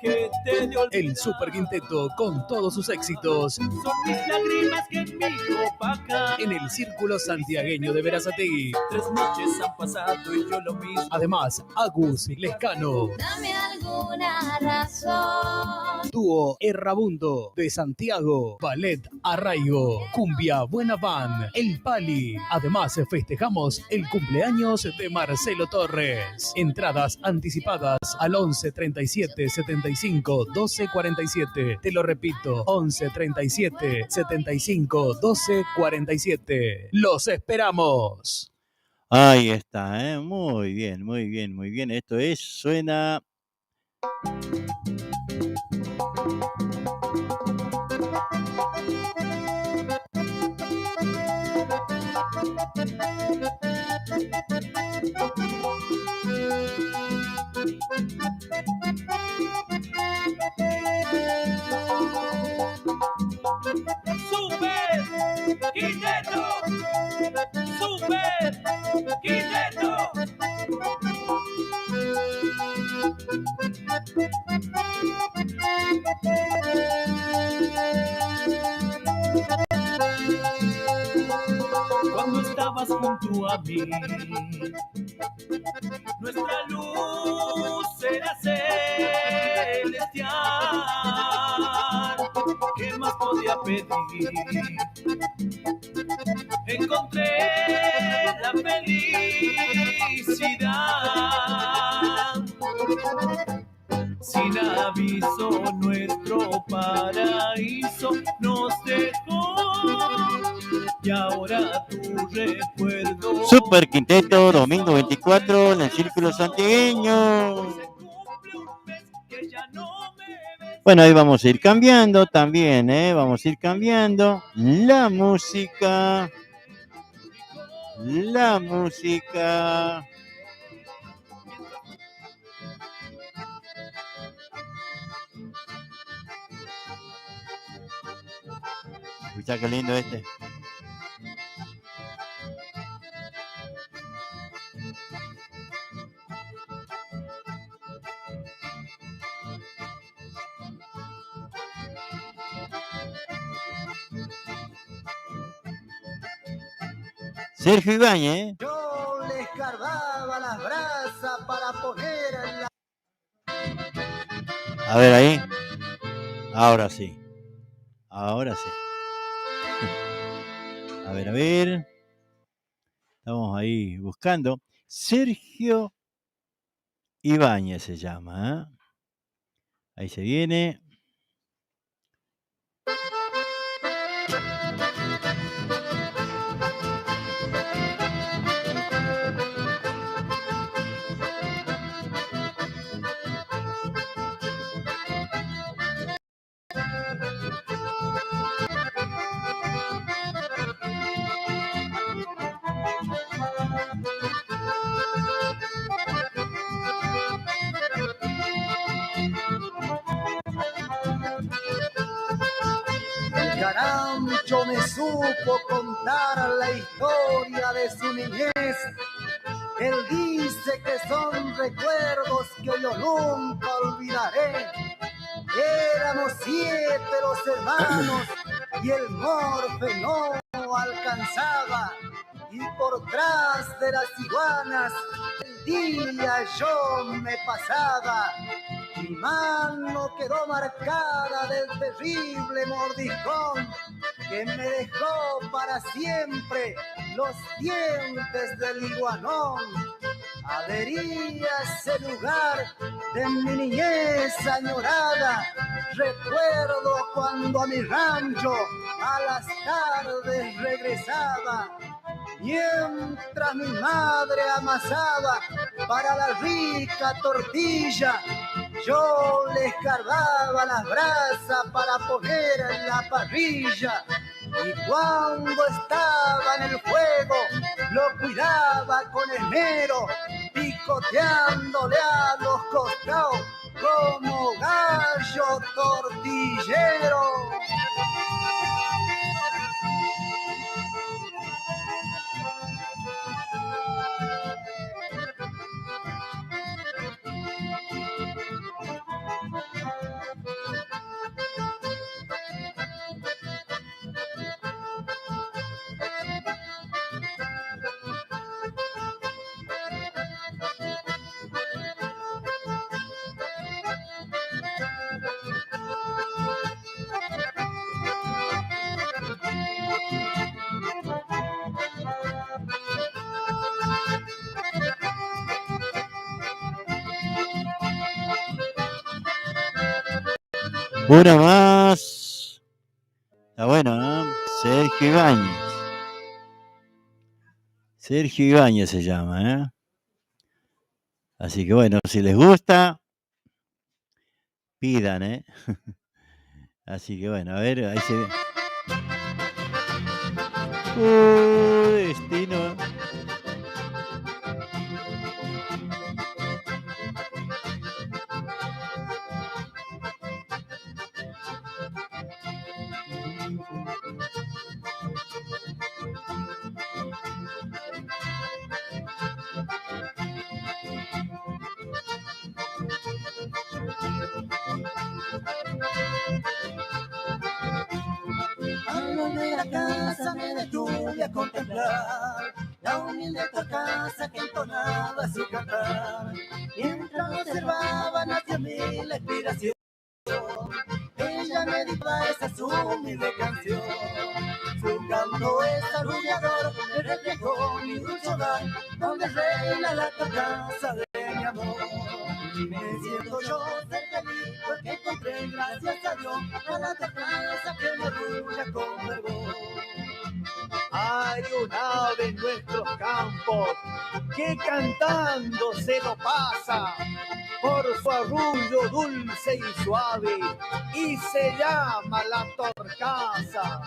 que te dio El Super Quinteto con todos sus éxitos. Son mis lágrimas que en mi copa caen. En el Círculo Santiagueño de Berazategui. 3 noches han pasado y yo lo mismo. Además, Agus Lescano. Dame alguna razón. Dúo Errabundo de Santiago. Ballet Arraigo. Cumbia Buena Band. El Pali. Además, festejamos el cumpleaños de Marcelo Torres. Entradas anticipadas al 11 37 75 12 47. Te lo repito, 11 37 75 12 47. ¡Los esperamos! Ahí está, muy bien, muy bien, muy bien. Esto es Suena. Super Quinteto, Super Quinteto. Cuando estabas junto a mí, nuestra luz era celestial. ¿Qué más podía pedir? Encontré la felicidad. Sin aviso, nuestro paraíso nos dejó y ahora tu recuerdo. Super Quinteto, domingo 24 en el Círculo Santiagueño. Bueno, ahí vamos a ir cambiando también, vamos a ir cambiando la música. La música. Escucha qué lindo este. Sergio Ibáñez. Yo le escarbaba las brasas para poner en la... A ver ahí. Ahora sí. Ahora sí. A ver, a ver. Estamos ahí buscando. Sergio Ibáñez se llama. Ahí se viene. El Carancho me supo contar la historia de su niñez. Él dice que son recuerdos que yo nunca olvidaré. Éramos 7 los hermanos y el morfe no alcanzaba. Y por tras de las iguanas el día yo me pasaba. Mi mano quedó marcada del terrible mordiscón que me dejó para siempre los dientes del iguanón. Adherí a ese lugar de mi niñez añorada. Recuerdo cuando a mi rancho a las tardes regresaba, mientras mi madre amasaba para la rica tortilla. Yo le escarbaba las brasas para poner en la parrilla. Y cuando estaba en el fuego, lo cuidaba con esmero, picoteándole a los costados como gallo tortillero. Una más. Está bueno, ¿no? Sergio Ibáñez. Sergio Ibáñez se llama, ¿eh? Así que bueno, si les gusta, pidan, ¿eh? Así que bueno, a ver, ahí se ve. Destino. Al de la casa me detuve a contemplar la humilde casa que entonaba su cantar. Mientras observaba nació mi la inspiración. Ella me dictaba esa su humilde canción. Su canto es arrullador, me reflejó mi dulce hogar, donde reina la casa de mi amor. Y me siento yo ser feliz porque encontré, gracias a Dios, a la casa que me arrulla con fervor. nave en nuestros campos, que cantando se lo pasa por su arrullo dulce y suave, y se llama la torcaza.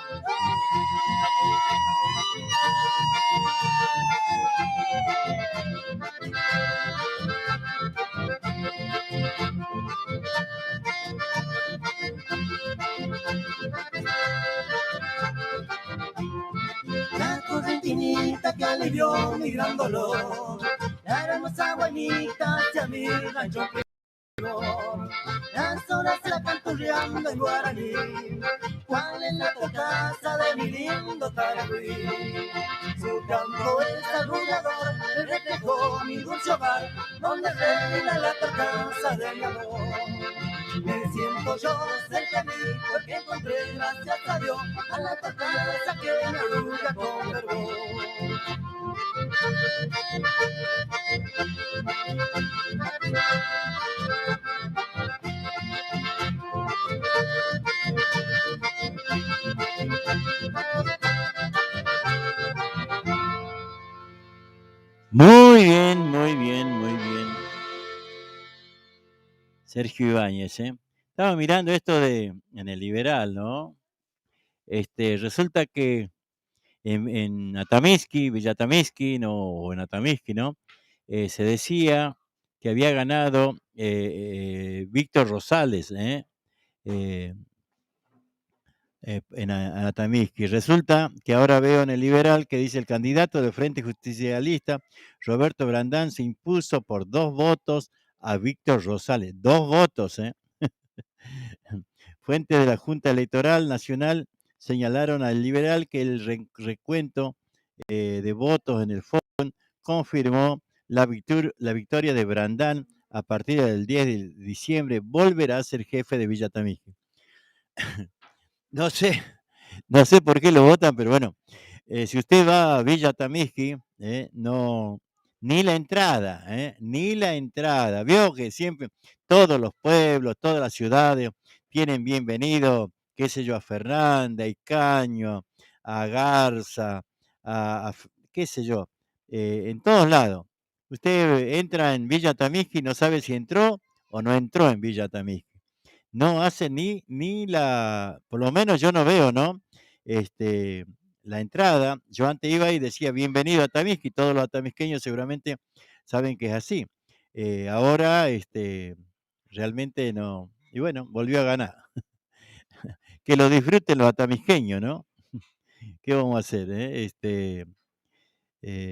La correntinita que alivió mi gran dolor, la hermosa guainita hacia mi rancho primor. Las horas se la canturreando en guaraní, cuál es la torcaza de mi lindo Tarahui. Su canto es arrullador, me reflejó mi dulce hogar, donde reina la torcaza de mi amor. Me siento yo cerca de mí, porque encontré, gracias a Dios, a la torcaza que me arrulla con fervor. Muy bien, muy bien, muy bien. Sergio Ibáñez, ¿eh? Estaba mirando esto en el Liberal, ¿no? Resulta que en Atamisqui, Villa Atamisqui, no, o en Atamisqui, ¿no? Se decía que había ganado Víctor Rosales, en Atamisqui. Resulta que ahora veo en el Liberal que dice el candidato de Frente Justicialista, Roberto Brandán, se impuso por 2 votos a Víctor Rosales. 2 votos, ¿eh? Fuentes de la Junta Electoral Nacional señalaron al Liberal que el recuento de votos en el foro confirmó la victoria de Brandán. A partir del 10 de diciembre volverá a ser jefe de Villa Atamisqui. No sé por qué lo votan, pero bueno, si usted va a Villa Atamisqui, no, ni la entrada. Veo que siempre todos los pueblos, todas las ciudades tienen bienvenido, qué sé yo, a Fernanda, a Icaño, a Garza, qué sé yo, en todos lados. Usted entra en Villa Atamisqui y no sabe si entró o no entró en Villa Atamisqui. No hace ni por lo menos yo no veo, ¿no? La entrada. Yo antes iba y decía bienvenido a Atamisqui, todos los atamisqueños seguramente saben que es así. Ahora, realmente no. Y bueno, volvió a ganar. Que lo disfruten los atamisqueños, ¿no? ¿Qué vamos a hacer?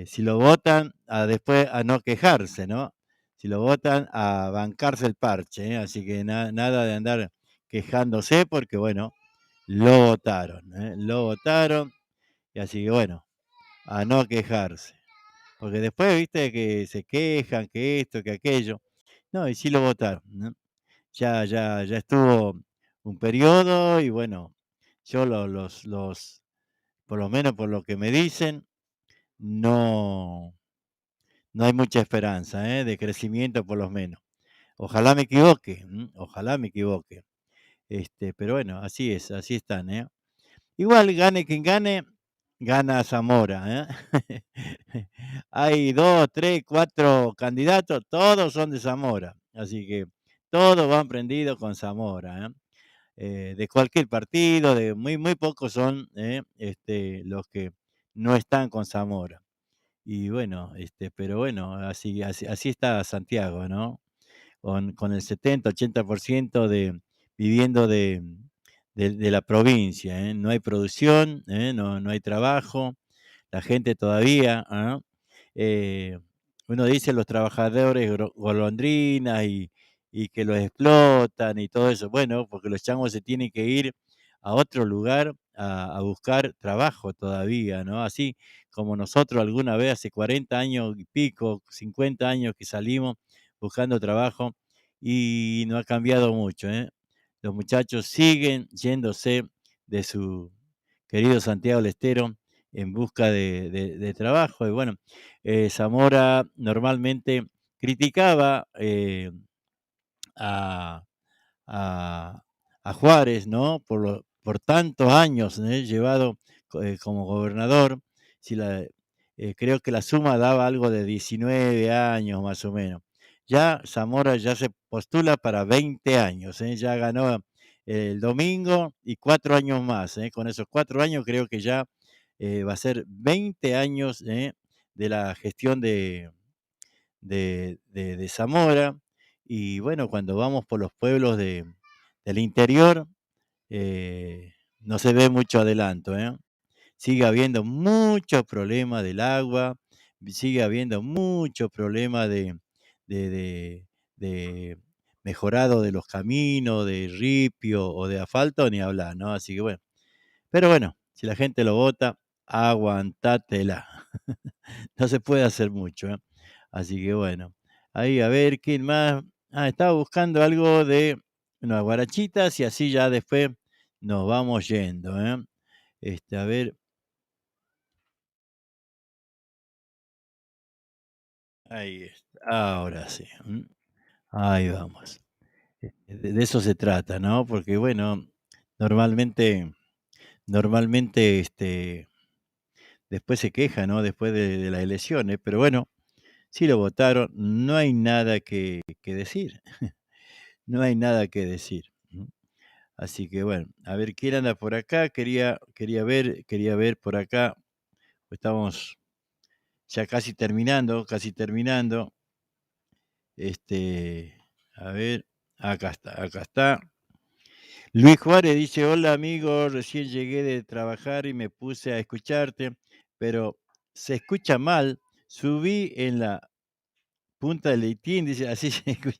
Si lo votan, después a no quejarse, ¿no? Si lo votan, a bancarse el parche, ¿eh? Así que nada de andar quejándose porque, bueno, lo votaron, y así que, bueno, a no quejarse. Porque después, viste, que se quejan, que esto, que aquello. No, y sí lo votaron, ¿no? Ya estuvo un periodo y, bueno, yo por lo menos por lo que me dicen, no hay mucha esperanza, de crecimiento por lo menos. Ojalá me equivoque, ojalá me equivoque. Pero bueno, así están, ¿eh? Igual gane quien gane, gana Zamora, ¿eh? Hay 2, 3, 4 candidatos, todos son de Zamora, así que todos van prendidos con Zamora, de cualquier partido, de muy pocos son los que no están con Zamora. Y bueno, pero bueno, así está Santiago, ¿no? Con el 70-80% viviendo de la provincia, ¿eh? No hay producción, no hay trabajo, la gente todavía, ¿ah? Uno dice los trabajadores golondrinas y que los explotan y todo eso. Bueno, porque los changos se tienen que ir a otro lugar a buscar trabajo todavía, ¿no? Así como nosotros alguna vez hace 40 años y pico, 50 años que salimos buscando trabajo y no ha cambiado mucho, ¿eh? Los muchachos siguen yéndose de su querido Santiago del Estero en busca de trabajo. Y bueno, Zamora normalmente criticaba a Juárez, ¿no? Por tantos años llevado como gobernador, creo que la suma daba algo de 19 años más o menos. Ya Zamora ya se postula para 20 años, ya ganó el domingo y 4 años más. Con esos 4 años creo que ya va a ser 20 años de la gestión de Zamora. Y bueno, cuando vamos por los pueblos del interior, no se ve mucho adelanto. Sigue habiendo muchos problemas del agua, sigue habiendo muchos problemas de mejorado de los caminos, de ripio o de asfalto, ni hablar, ¿no? Así que bueno. Pero bueno, si la gente lo vota, aguantátela. No se puede hacer mucho, ¿eh? Así que bueno. Ahí, a ver, ¿quién más? Estaba buscando algo de unas guarachitas y así ya después nos vamos yendo, ¿eh? A ver. Ahí está, ahora sí. Ahí vamos. De eso se trata, ¿no? Porque bueno, normalmente, después se queja, ¿no? Después de las elecciones, pero bueno, si lo votaron, no hay nada que decir. No hay nada que decir. Así que bueno, a ver quién anda por acá. Quería ver por acá. Estamos ya casi terminando. A ver, acá está. Luis Juárez dice: hola amigo, recién llegué de trabajar y me puse a escucharte, pero se escucha mal. Subí en la punta del Leitín, dice, así se escucha.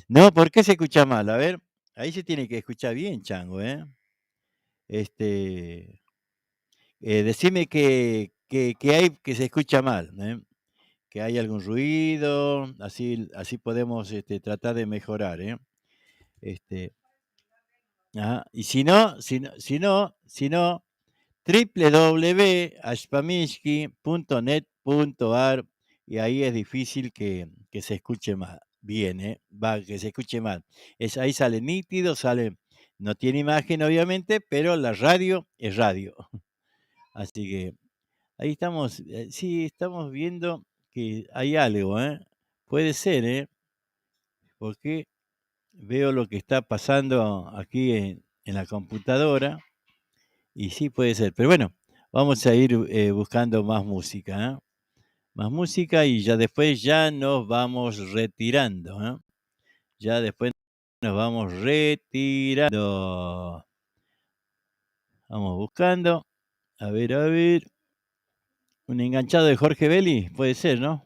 No, ¿por qué se escucha mal? A ver, ahí se tiene que escuchar bien, Chango, ¿eh? Decime que hay que se escucha mal, ¿eh? Que hay algún ruido, así podemos tratar de mejorar, ¿eh? Y si no, www.ashpamishki.net.ar, y ahí es difícil que se escuche mal, bien, que se escuche mal. Ahí sale nítido, no tiene imagen obviamente, pero la radio es radio. Así que ahí estamos, sí, estamos viendo que hay algo, puede ser, porque veo lo que está pasando aquí en la computadora. Y sí, puede ser. Pero bueno, vamos a ir buscando más música. Más música y ya después ya nos vamos retirando. Ya después nos vamos retirando. Vamos buscando. A ver. Un enganchado de Jorge Belli, puede ser, ¿no?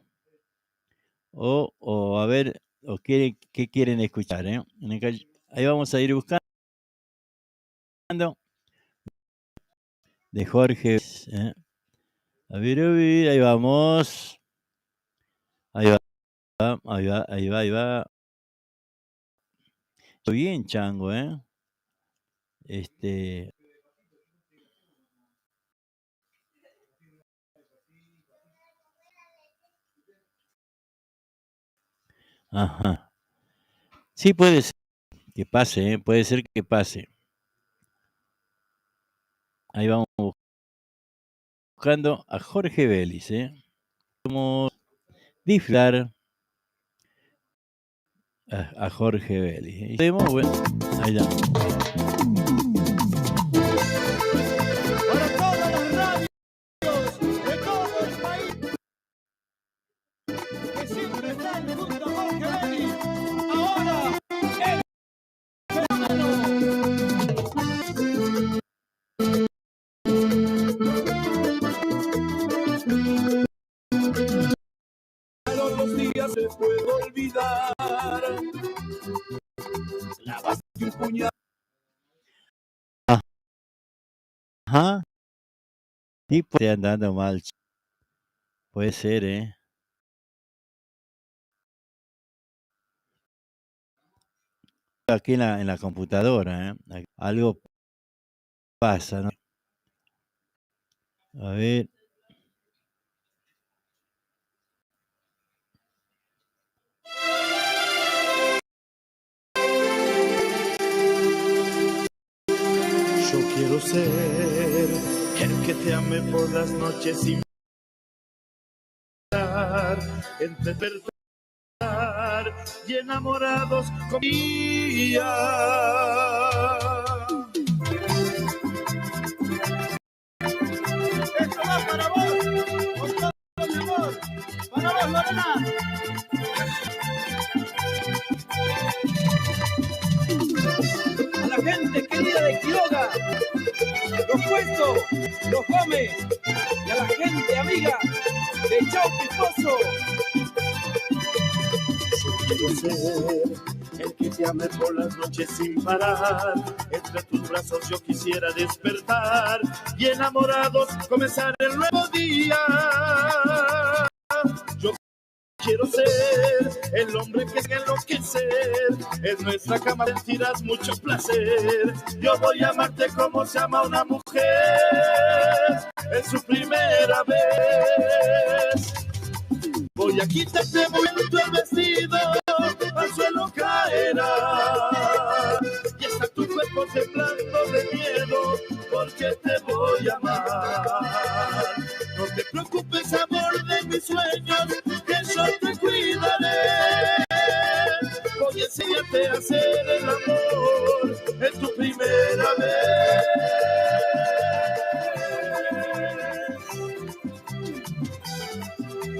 O a ver, ¿qué quieren escuchar? Ahí vamos a ir buscando. De Jorge. A ver, ahí vamos. Ahí va. Bien, Chango, Ajá. Sí, puede ser que pase, puede ser que pase. Ahí vamos buscando a Jorge Vélez, Vamos a disfrutar a Jorge Vélez. Bueno, ahí ya. Para todas las radios de todo el país que siempre están junto a Jorge Vélez. Ahora, el fenómeno. Todos los días se puede olvidar. La base de un puñal. Ajá. Sí, puede andando mal. Puede ser, Aquí en la computadora, algo pasa, ¿no? A ver. Yo quiero ser el que te ame por las noches y entre despertar y enamorados comía. Esto va para vos, con todo mi amor. Para vos, Lorena. A la gente querida de Quiroga, los Puestos, los Gómez, y a la gente amiga de Chauqui Pozo. Quiero ser el que te ame por las noches sin parar. Entre tus brazos yo quisiera despertar y enamorados comenzar el nuevo día. Yo quiero ser el hombre que se enloquecer. En nuestra cama sentirás mucho placer. Yo voy a amarte como se ama una mujer en su primera vez. Voy a quitarte muy alto el vestido, al suelo caerá. Y está tu cuerpo temblando de miedo, porque te voy a amar. No te preocupes, amor de mis sueños, que yo te cuidaré. Voy a enseñarte a hacer el amor en tu primera vez.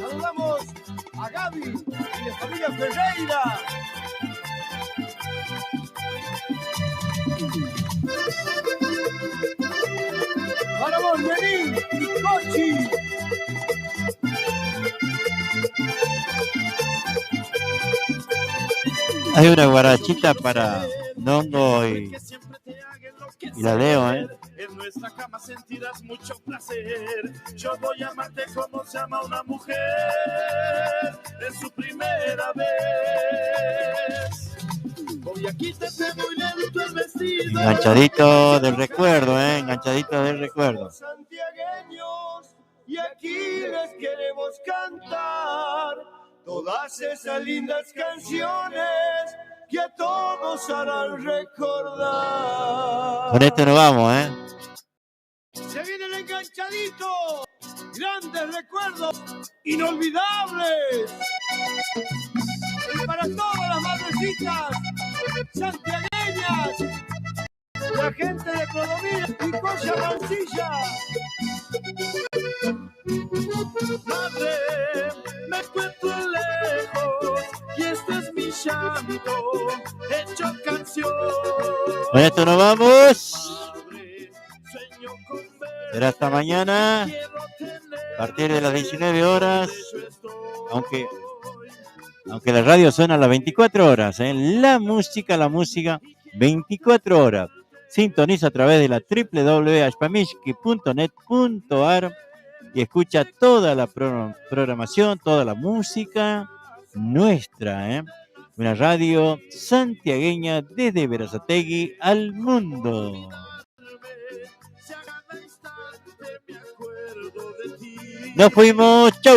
Saludamos a Gaby y la familia Ferreira. Para vos, Lenín y Cochi. Hay una guarachita para Nongo y la Leo, ¿eh? En nuestra cama sentirás mucho placer. Yo voy a amarte como se ama una mujer en su primera vez. Voy a quitarte muy lento el vestido. Enganchadito del recuerdo, enganchadito del recuerdo. Santiagueños, y aquí les queremos cantar todas esas lindas canciones que a todos harán recordar. Con esto nos vamos, Se viene el enganchadito, grandes recuerdos inolvidables. Y para todas las madrecitas santiagueñas, la gente de Clodomir y Cocha Mancilla. Madre, me encuentro lejos y este es mi llanto hecho canción. Con esto nos vamos. Será hasta mañana, a partir de las 19 horas, aunque la radio suena a las 24 horas, la música, 24 horas. Sintoniza a través de la www.ashpamishki.net.ar y escucha toda la programación, toda la música nuestra, Una radio santiagueña desde Berazategui al mundo. Nos fuimos, chau.